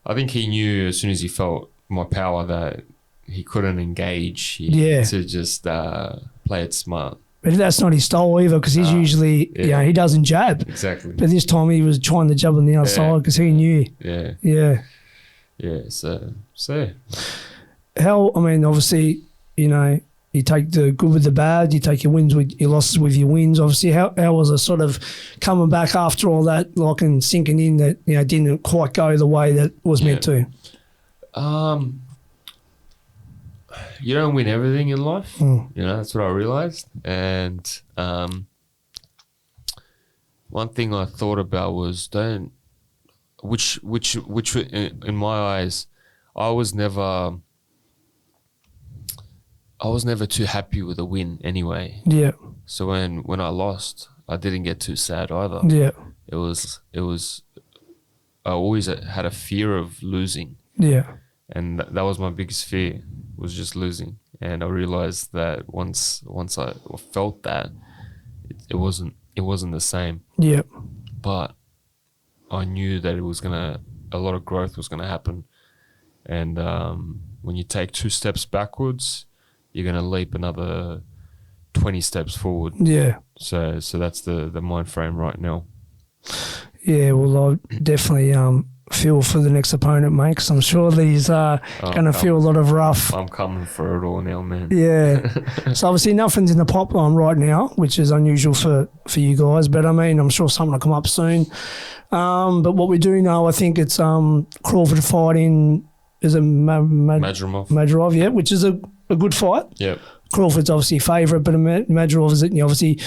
I think he knew as soon as he felt my power that he couldn't engage. To just play it smart. But that's not his style either, because he's usually, he doesn't jab. Exactly. But this time he was trying to jab on the outside because he knew. Yeah. Yeah. Yeah. So. How how, I mean, obviously, you know, you take the good with the bad, you take your wins with your losses with your wins. Obviously, how was it sort of coming back after all that, like, and sinking in that, you know, didn't quite go the way that was meant to? You don't win everything in life. Mm. You know, that's what I realized. And one thing I thought about was which in my eyes, I was never too happy with a win anyway. Yeah. So when I lost, I didn't get too sad either. Yeah. It was I always had a fear of losing. Yeah. And that was my biggest fear, was just losing. And I realized that once I felt that, it wasn't the same. Yeah. But I knew that a lot of growth was gonna happen. And when you take 2 steps backwards, you're gonna leap another 20 steps forward. Yeah. So that's the mind frame right now. Yeah, well, I definitely feel for the next opponent, mate, because I'm sure these are going to feel a lot of rough. I'm coming for it all now, man. Yeah. So obviously nothing's in the pipeline right now, which is unusual for you guys. But I mean, I'm sure something will come up soon. But what we do know, I think it's Crawford fighting, is it Madrimov, yeah, which is a good fight. Yep. Crawford's obviously favourite, but Madrimov is, you know, obviously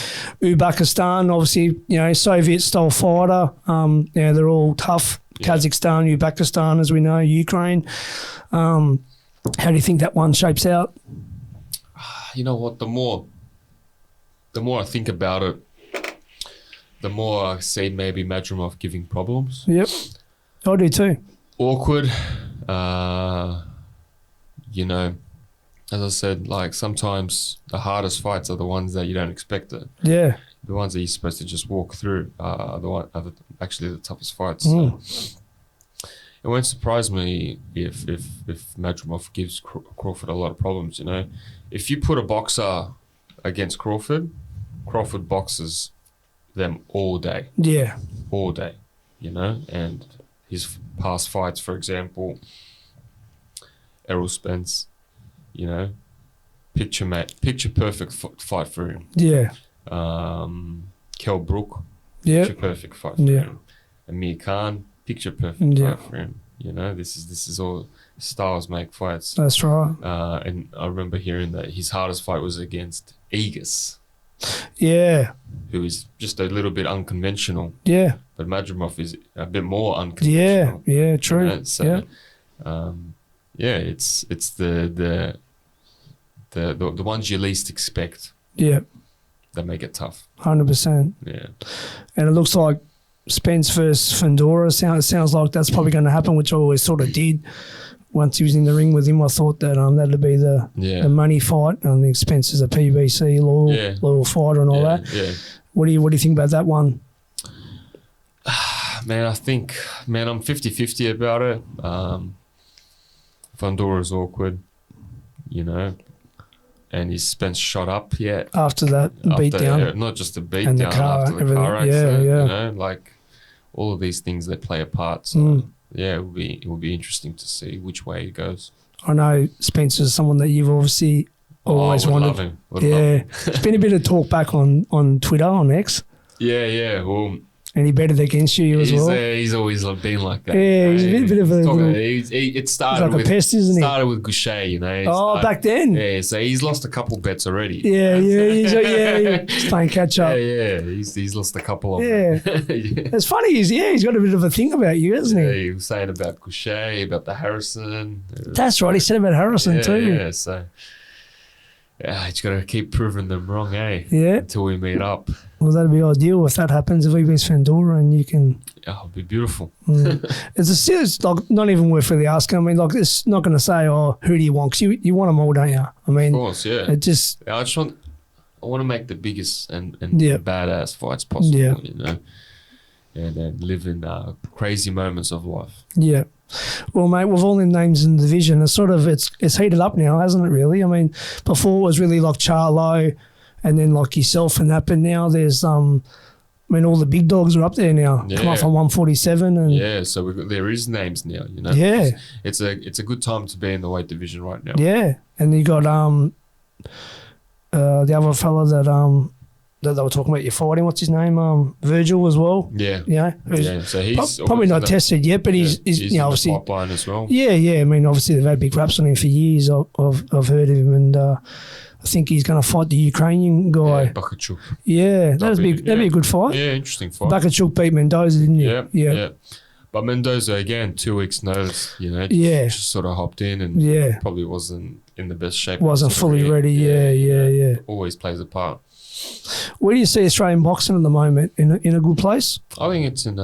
Uzbekistan, obviously, you know, Soviet-style fighter. Yeah, they're all tough. Yeah. Kazakhstan, Uzbekistan, as we know, Ukraine. How do you think that one shapes out? You know what? The more I think about it, the more I see maybe Madrimov giving problems. Yep, I do too. Awkward. You know, as I said, like sometimes the hardest fights are the ones that you don't expect it. Yeah. The ones that you're supposed to just walk through are actually the toughest fights. Mm. So it won't surprise me if Madrimov gives Crawford a lot of problems. You know, if you put a boxer against Crawford boxes them all day. Yeah. All day. You know, and his past fights, for example, Errol Spence. You know, picture perfect fight for him. Yeah. Kell Brook, yeah, picture perfect fight for him. Amir Khan, picture perfect fight for him. You know, this is all styles make fights. That's right. And I remember hearing that his hardest fight was against Egas. Yeah. Who is just a little bit unconventional. Yeah. But Madrimov is a bit more unconventional. Yeah. Yeah. True. You know? So, it's the ones you least expect. Yeah. That make it tough. 100%. Yeah. And it looks like Spence versus Fundora sounds like that's probably going to happen, which I always sort of did. Once he was in the ring with him, I thought that that'd be the money fight. I think Spence is a PBC loyal fighter and all that. Yeah. What do you think about that one? Man, I'm 50-50 about it. Fundora's awkward, you know, and his Spence shot up after that beatdown. Yeah, not just the beatdown, after the car accident. You know, like all of these things that play a part. So it will be interesting to see which way it goes. I know Spence is someone that you've obviously always wanted. Love him. There's been a bit of talk back on Twitter, on X. Yeah. Well. And he betted against you as well. He's always been like that. Yeah, he's a bit of a... It started like with a pest, isn't he? Started with Goucher, you know. Back then. Yeah, so he's lost a couple bets already. Yeah. He's playing catch up. Yeah. He's lost a couple of them. It's funny. He's got a bit of a thing about you, hasn't he? Yeah, he was saying about Goucher, about the Harrison. That's right. He said about Harrison too. Yeah, so... Yeah, he's got to keep proving them wrong, Yeah. Until we meet up. Well, that'd be ideal if that happens. If he beats Fundora and you can... Oh, it'd be beautiful. It's a serious, like, not even worth really asking. I mean, like, it's not going to say, who do you want? Because you want them all, don't you? I mean... Of course, yeah. It just... I want to make the biggest and badass fights possible, you know? And live in crazy moments of life. Yeah. Well, mate, with all them names in the division, it's heated up now, hasn't it, really? I mean, before it was really like Charlo and then like yourself and that, but now there's I mean, all the big dogs are up there now. Yeah. Come up from 147 and Yeah, so there is names now, you know. Yeah. It's a good time to be in the weight division right now. yeah, and you got the other fella that they were talking about you fighting. What's his name? Virgil as well. Yeah. You know, Yeah, so he's probably not tested yet, but he's in you know, the obviously. pipeline as well. Yeah. I mean, obviously they've had big raps on him for years. I've heard of him, and I think he's going to fight the Ukrainian guy. Yeah, Bakachuk. Yeah, that'd be a good fight. Yeah, interesting fight. Bakachuk beat Mendoza, didn't he? Yeah. But Mendoza, again, 2 weeks notice, you know, just sort of hopped in and probably wasn't in the best shape. Wasn't fully ready. Yeah. Always plays a part. Where do you see Australian boxing at the moment? In a good place? I think it's in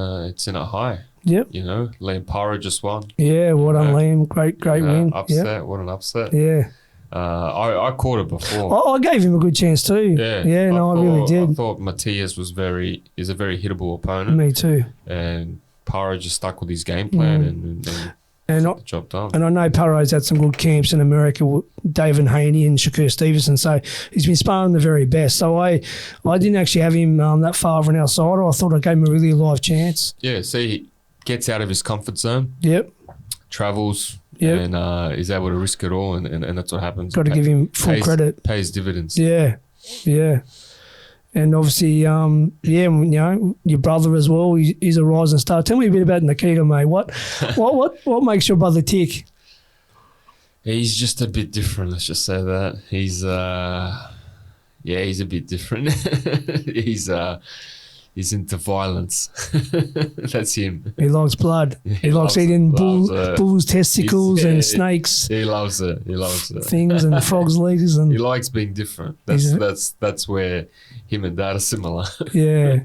a high. Yep. You know, Liam Para just won. Yeah, what on Liam. Great win. Upset. Yep. What an upset. Yeah. I caught it before. I gave him a good chance too. Yeah. I really did. I thought Matthias is a very hittable opponent. Me too. And Para just stuck with his game plan and the job done. And I know Paro's had some good camps in America with David Haney and Shakur Stevenson, so he's been sparring the very best. So I didn't actually have him that far of an outsider. I thought I gave him a really live chance. Yeah, see, he gets out of his comfort zone. Yep. Travels. Yep. And is able to risk it all, and that's what happens. Got to give him full credit. Pays dividends. Yeah. And obviously, you know, your brother as well. He's a rising star. Tell me a bit about Nikita, mate. What makes your brother tick? He's just a bit different. Let's just say that he's a bit different. He's into violence. That's him. He likes blood. He likes eating bulls' testicles and snakes. He loves it. Things and frogs' legs. And he likes being different. That's where him and Dad are similar. Yeah,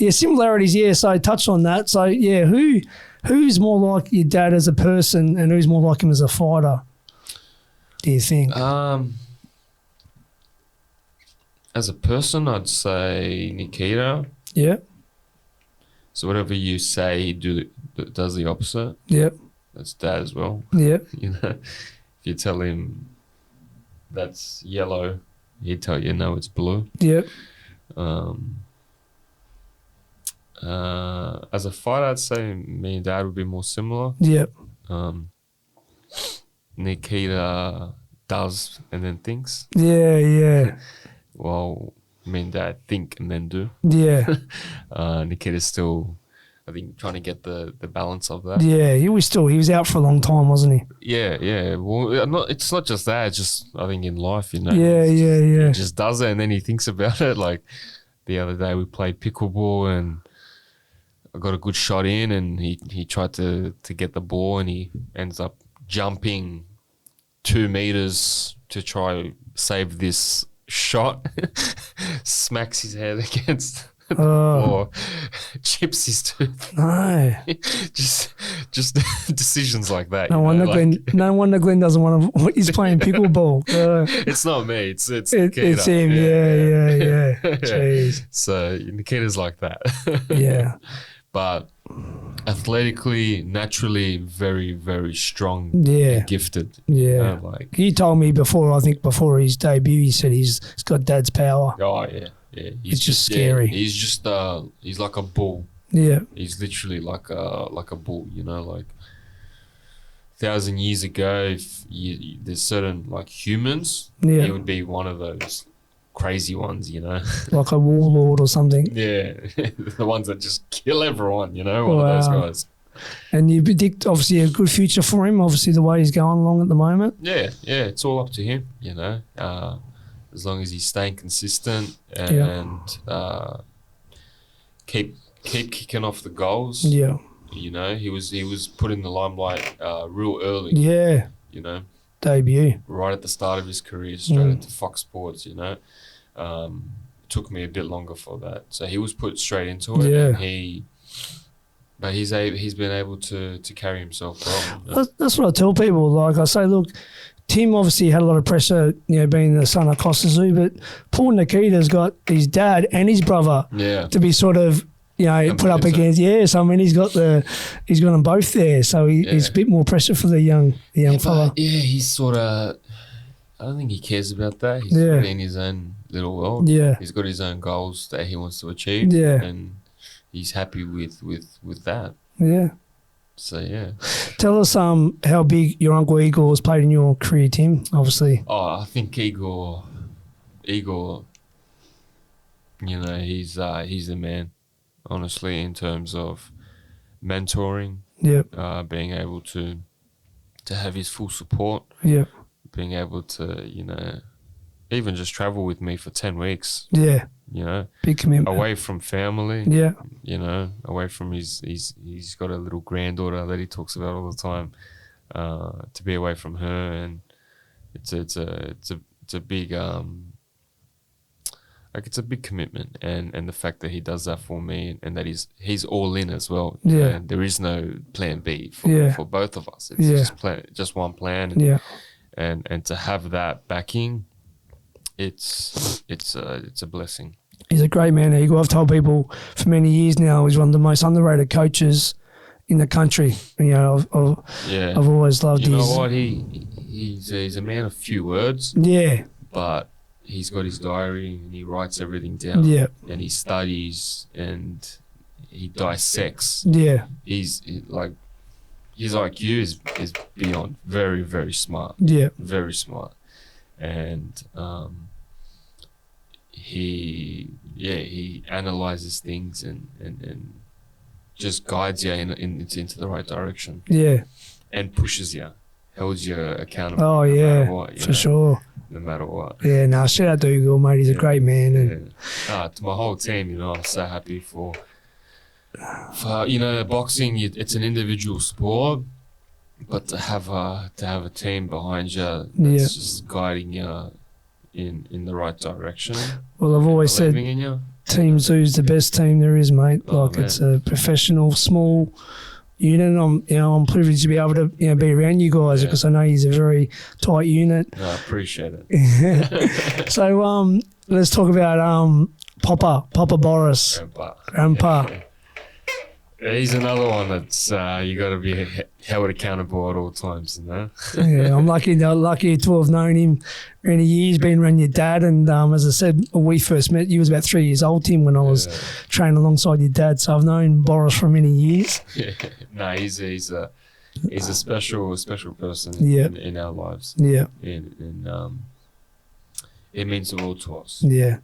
similarities. Yeah, so touch on that. So yeah, who's more like your dad as a person, and who's more like him as a fighter? Do you think? As a person, I'd say Nikita. Yeah. So whatever you say, he does the opposite. Yep. That's Dad as well. Yep. You know, if you tell him that's yellow, he'd tell you no, it's blue. Yep. As a fighter, I'd say me and Dad would be more similar. Yep. Nikita does and then thinks. Yeah. Well, me and Dad think and then do. Yeah. Nikita's still, I think, trying to get the balance of that. Yeah, he was out for a long time, wasn't he? Yeah. Well, it's not just that. It's just, I think, in life, you know. Yeah. He just does it and then he thinks about it. Like the other day we played pickleball and I got a good shot in and he tried to get the ball and he ends up jumping 2 meters to try save this shot, smacks his head against the floor, chips his tooth. No. just decisions like that. No wonder Glenn doesn't want to. He's playing pickleball. It's not me. It's Nikita. It's him. Yeah. Jeez. So Nikita's like that. Yeah. But athletically, naturally, very, very strong. Yeah. And gifted. Yeah. He told me before his debut, he said he's got Dad's power. Oh yeah. He's it's just scary. He's just he's like a bull. Yeah. He's literally like a bull. You know, like 1,000 years ago, if there's certain like humans, he would be one of those crazy ones, you know, like a warlord or something. Yeah, the ones that just kill everyone, you know, one of those guys. And you predict obviously a good future for him, obviously the way he's going along at the moment. Yeah, it's all up to him, you know, as long as he's staying consistent and keep kicking off the goals. Yeah, you know, he was put in the limelight real early. Yeah, you know, debut right at the start of his career, straight into Fox Sports. You know, took me a bit longer for that. So he was put straight into it. Yeah. But he's been able to carry himself well. That's what I tell people. Like I say, look, Tim obviously had a lot of pressure, you know, being the son of Kostazu, but Paul Nikita's got his dad and his brother to be sort of, you know, put up against. Yeah, so I mean, he's got them both there, so he's a bit more pressure for the young fella. Yeah, he's sort of. I don't think he cares about that. He's sort of in his own little world. Yeah. He's got his own goals that he wants to achieve. Yeah. And he's happy with that. Yeah. So yeah. Tell us how big your Uncle Igor has played in your career, Tim, obviously. Oh, I think Igor, you know, he's the man, honestly, in terms of mentoring. Yep. Being able to have his full support. Yep. Being able to, you know, even just travel with me for 10 weeks. Yeah. You know, big commitment. Away from family. Yeah. You know, away from he's got a little granddaughter that he talks about all the time. To be away from her, and it's a big it's a big commitment, and the fact that he does that for me, and that he's all in as well. Yeah. And there is no plan B for both of us. It's just one plan. And, and to have that backing, it's a blessing. He's a great man, Igor. I've told people for many years now he's one of the most underrated coaches in the country. You know, I've always loved his... You know what? He's a man of few words. Yeah. But he's got his diary and he writes everything down. Yeah. And he studies and he dissects. Yeah. His IQ is beyond very, very smart. Yeah. Very smart. And he analyzes things and just guides you into the right direction. Yeah. And pushes you, holds you accountable. Oh, yeah, for sure. No matter what. Yeah, shout out to Igor, mate. He's a great man. And to my whole team, you know, I'm so happy for you know, boxing. It's an individual sport, but to have a team behind you that's just guiding you in the right direction. Well, I've always said in you. Team Tszyu the best team there is, mate. It's a professional, small unit. I'm privileged to be able to be around you guys because I know he's a very tight unit. I appreciate it. So let's talk about Papa Boris, Grandpa. He's another one that's you got to be held accountable at all times, you know. Yeah, I'm lucky to have known him many years, been around your dad, and as I said, when we first met, you was about 3 years old, Tim, when I was training alongside your dad. So I've known Boris for many years. Yeah, no, he's a special person in our lives. Yeah, and it means the world to us. Yeah,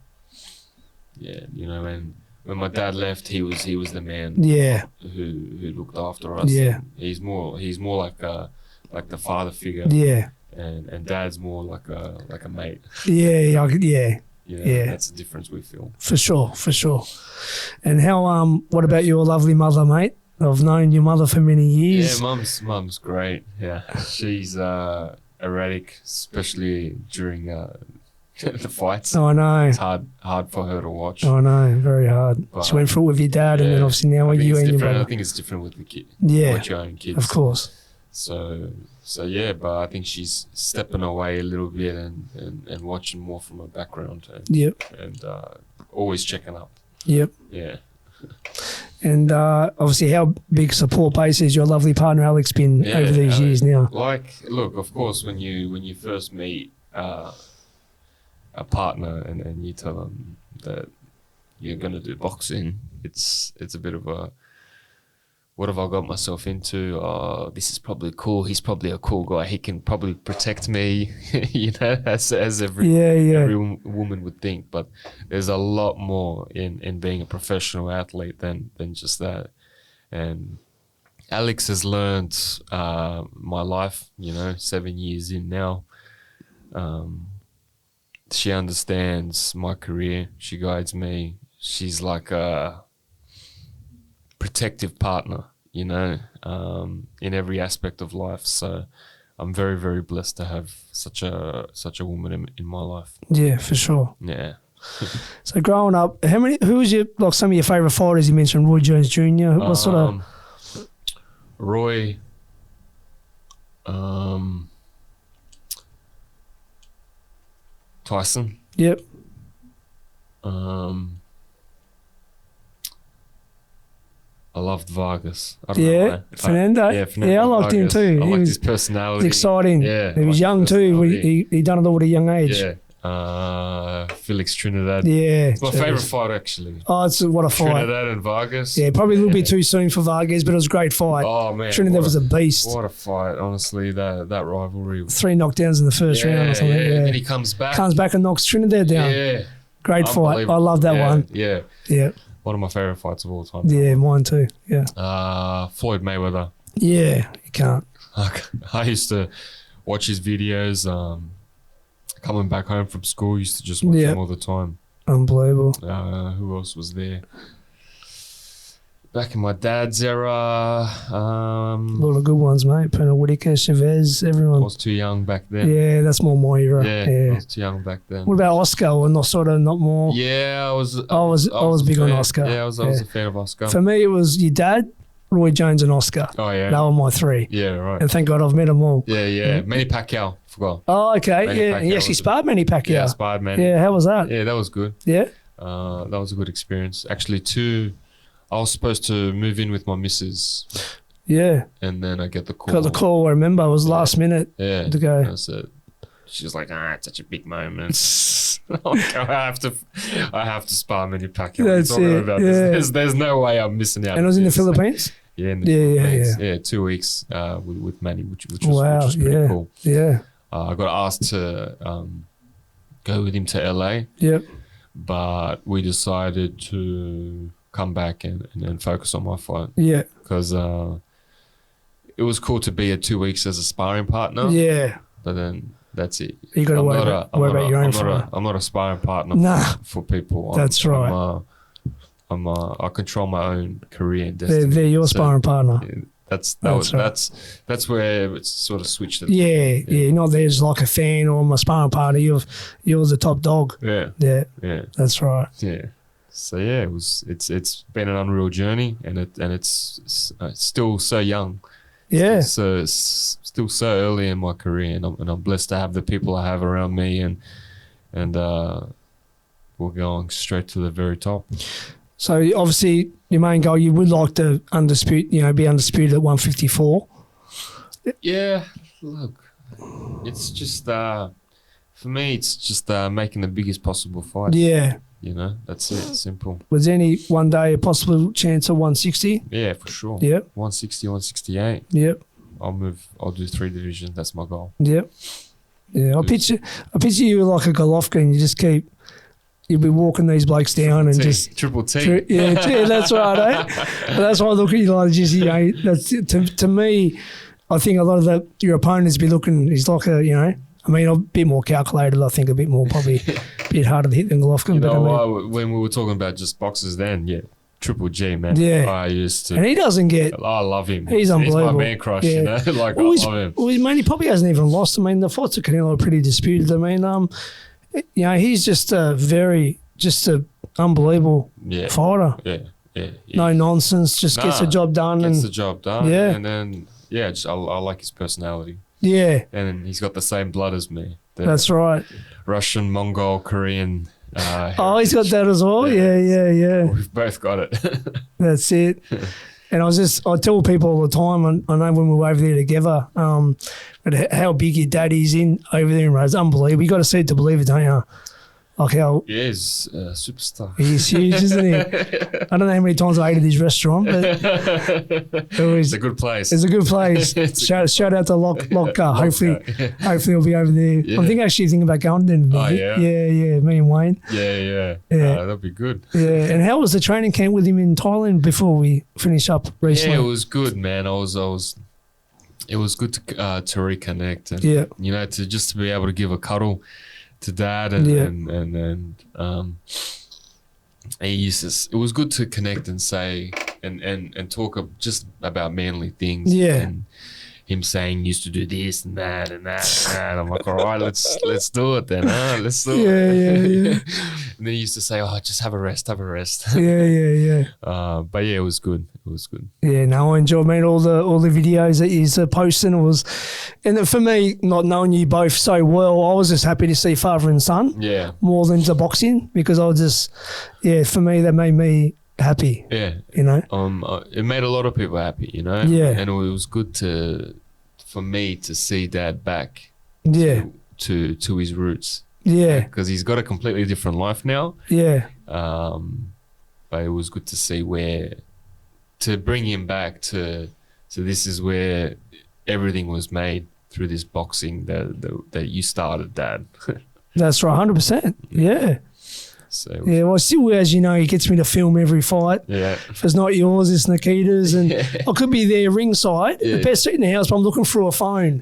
yeah, you know, when my dad left, he was the man. Yeah, who looked after us. Yeah, he's more like the father figure. Yeah, and Dad's more like a mate. Yeah. That's the difference we feel. For sure. And how what about your lovely mother, mate? I've known your mother for many years. Yeah, mum's great. Yeah, she's erratic, especially during the fights. Oh, I know. It's hard for her to watch. Oh, I know, very hard. But she went through it with your dad, and then obviously now with you and your brother. I think it's different with the kid. Yeah, with your own kids. Of course. So yeah, but I think she's stepping away a little bit and watching more from her background. And always checking up. Yep. Yeah. And obviously, how big support base is your lovely partner Alex been over these years now? Look, of course, when you first meet a partner and you tell them that you're going to do boxing, it's a bit of a, what have I got myself into? Oh, this is probably cool. He's probably a cool guy. He can probably protect me, you know, as every woman would think. But there's a lot more in being a professional athlete than just that. And Alex has learned my life, you know, 7 years in now. She understands my career. She guides me. She's like a protective partner, you know, in every aspect of life. So I'm very, very blessed to have such a woman in my life. Yeah, for sure. Yeah. So growing up, who was some of your favourite fighters? You mentioned Roy Jones Jr. What sort of? Roy. Tyson. Yep. I loved Vargas. I don't know Fernando. Fernando. I liked him too. I liked his personality. Exciting. Yeah, he was young too. He done it all at a young age. Yeah. Felix Trinidad. Yeah. It's my geez. favourite fight, actually. Oh, it's what a fight. Trinidad and Vargas. Yeah, probably a little bit too soon for Vargas, but it was a great fight. Oh, man. Trinidad was a beast. What a fight, honestly, that rivalry. 3 knockdowns in the first round or something. Yeah. And then he comes back. Comes back and knocks Trinidad down. Yeah. Great fight. I love that one. Yeah. Yeah. One of my favourite fights of all time. Yeah, mine too. Yeah. Floyd Mayweather. Yeah, you can't. I used to watch his videos. Coming back home from school, used to just watch him all the time. Unbelievable. Who else was there? Back in my dad's era, a lot of good ones, mate. Pernell Whitaker, Chavez, everyone. I was too young back then. Yeah, that's more my era. Yeah, I was too young back then. What about Oscar or not sort of not more? Yeah, I was big on Oscar. Yeah, I was a fan of Oscar. For me, it was your dad, Roy Jones, and Oscar. Oh yeah, they were my 3. Yeah, right. And thank God I've met them all. Yeah. Manny Pacquiao, forgot. Oh, okay. Manny yeah, Pacquiao he actually sparred Manny Pacquiao. Yeah, sparred Manny. Yeah, how was that? Yeah, that was good. Yeah. That was a good experience. Actually, I was supposed to move in with my missus. Yeah. And then I get the call. Got the call, I remember. It was last minute to go. I said, she was like, it's such a big moment. I have to spar Manny Pacquiao. That's it. About this. There's no way I'm missing out. And it was in the Philippines? Yeah, in the Philippines. Yeah, 2 weeks with Manny, which was pretty cool. Yeah. I got asked to go with him to LA. Yep. But we decided to come back and focus on my fight. Yeah. Because it was cool to be 2 weeks as a sparring partner. Yeah. But then that's it. You got to worry about your own fight. I'm not a sparring partner for people. That's right. I control my own career and destiny. They're your sparring partner. That's where it's sort of switched. Yeah. Not there's like a fan or I'm a sparring partner. You're the top dog. Yeah. That's right. Yeah. So yeah, it's been an unreal journey, and it's still so young. Yeah. So it's still so early in my career, and I'm blessed to have the people I have around me, and we're going straight to the very top. So obviously, your main goal, you would like to be undisputed at 154. Yeah, look, it's just for me, it's just making the biggest possible fight. Yeah, that's it. Simple. Was there any one day a possible chance of 160? Yeah, for sure. Yep. 160, 168. Yep. I'll do 3 divisions. That's my goal. Yep. Yeah, I picture you like a Golovkin. You'll be walking these blokes down and just triple T. Yeah, that's right. That's why I look at you like just that's to me. I think a lot of your opponents be looking. He's like a bit more calculated. I think a bit more probably a bit harder to hit than Golovkin. When we were talking about just boxes, then Triple G, man. Yeah, I used to, and he doesn't get. I love him. He's unbelievable. He's my man crush. Yeah. I love him. Well, he probably hasn't even lost. The fights at Canelo are pretty disputed. He's just a unbelievable fighter. Yeah. No nonsense. Just gets the job done. Gets the job done. Yeah. And then I like his personality. Yeah. And then he's got the same blood as me. That's right. Russian, Mongol, Korean. He's got that as well. Yeah. We've both got it. That's it. And I tell people all the time, I know when we were over there together, but how big your daddy's in over there in Rose, unbelievable. You got to see it to believe it, don't you? Like how he's a superstar. He's huge, isn't he? I don't know how many times I ate at his restaurant, but it's a good place. It's a good place. Shout out to Locker. Hopefully he'll be over there. Yeah. I'm thinking about going there. Oh yeah. Yeah. Me and Wayne. Yeah. That'd be good. Yeah. And how was the training camp with him in Thailand before we finish up recently? Yeah, it was good, man. It was good to reconnect and to be able to give a cuddle to Dad and he used to, it was good to connect and say and talk just about manly things. Yeah. And him saying used to do this and that and that and that. I'm like, all right, let's do it then. Let's do it. Yeah. And then he used to say, just have a rest. Yeah. But yeah, it was good. Yeah, no, I enjoyed all the videos that he's posting. And for me, not knowing you both so well, I was just happy to see father and son. Yeah. More than the boxing, because I was just, for me, that made me happy. Yeah. It made a lot of people happy, Yeah. And it was good for me to see Dad back. Yeah. To his roots. Yeah. Because he's got a completely different life now. Yeah. But it was good to see to bring him back to, so this is where everything was made through this boxing that you started, Dad. That's right, 100%. Yeah. So Yeah, well, still, as you know, he gets me to film every fight. yeah. If it's not yours, it's Nikita's. And I could be there ringside, Yeah. the best seat in the house, but I'm looking through a phone.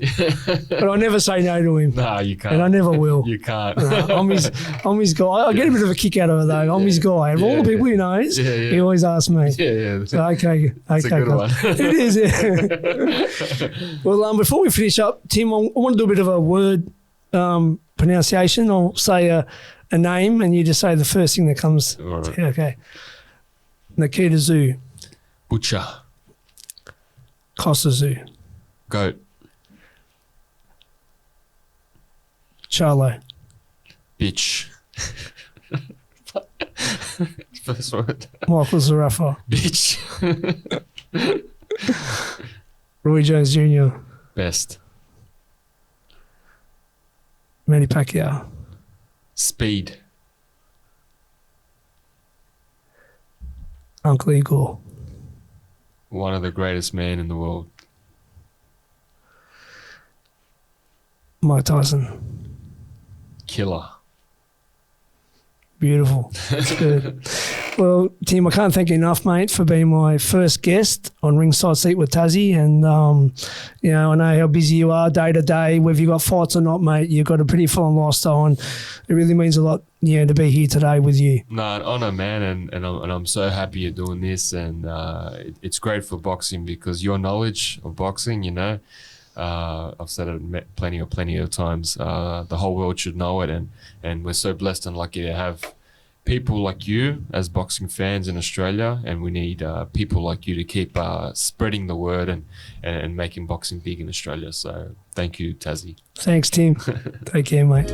But I never say no to him. Nah, you can't. And I never will. You can't. I'm his guy. I get a bit of a kick out of it, though. I'm his guy. Of all the people he knows, he always asks me. Yeah. So, okay. That's a good one. It is, yeah. Well, before we finish up, Tim, I want to do a bit of a word pronunciation. I'll say a name, and you just say the first thing that comes. All right. Yeah, okay. Nikita Tszyu. Butcher. Costa Tszyu. Goat. Charlo. Bitch. First word. Michael Zarafa. Bitch. Roy Jones Jr. Best. Manny Pacquiao. Speed. Uncle Igor. One of the greatest men in the world. Mike Tyson. Killer. Beautiful. That's good. Well, Tim, I can't thank you enough, mate, for being my first guest on Ringside Seat with Tazzy. And, you know, I know how busy you are day to day. Whether you've got fights or not, mate, you've got a pretty full-on lifestyle. And it really means a lot, to be here today with you. No, an honour, man. And I'm so happy you're doing this. And it's great for boxing because your knowledge of boxing, you know, I've said it plenty of times. The whole world should know it, and we're so blessed and lucky to have people like you as boxing fans in Australia, and we need people like you to keep spreading the word and making boxing big in Australia. So thank you, Tazzy. Thanks, Tim. Take care, mate.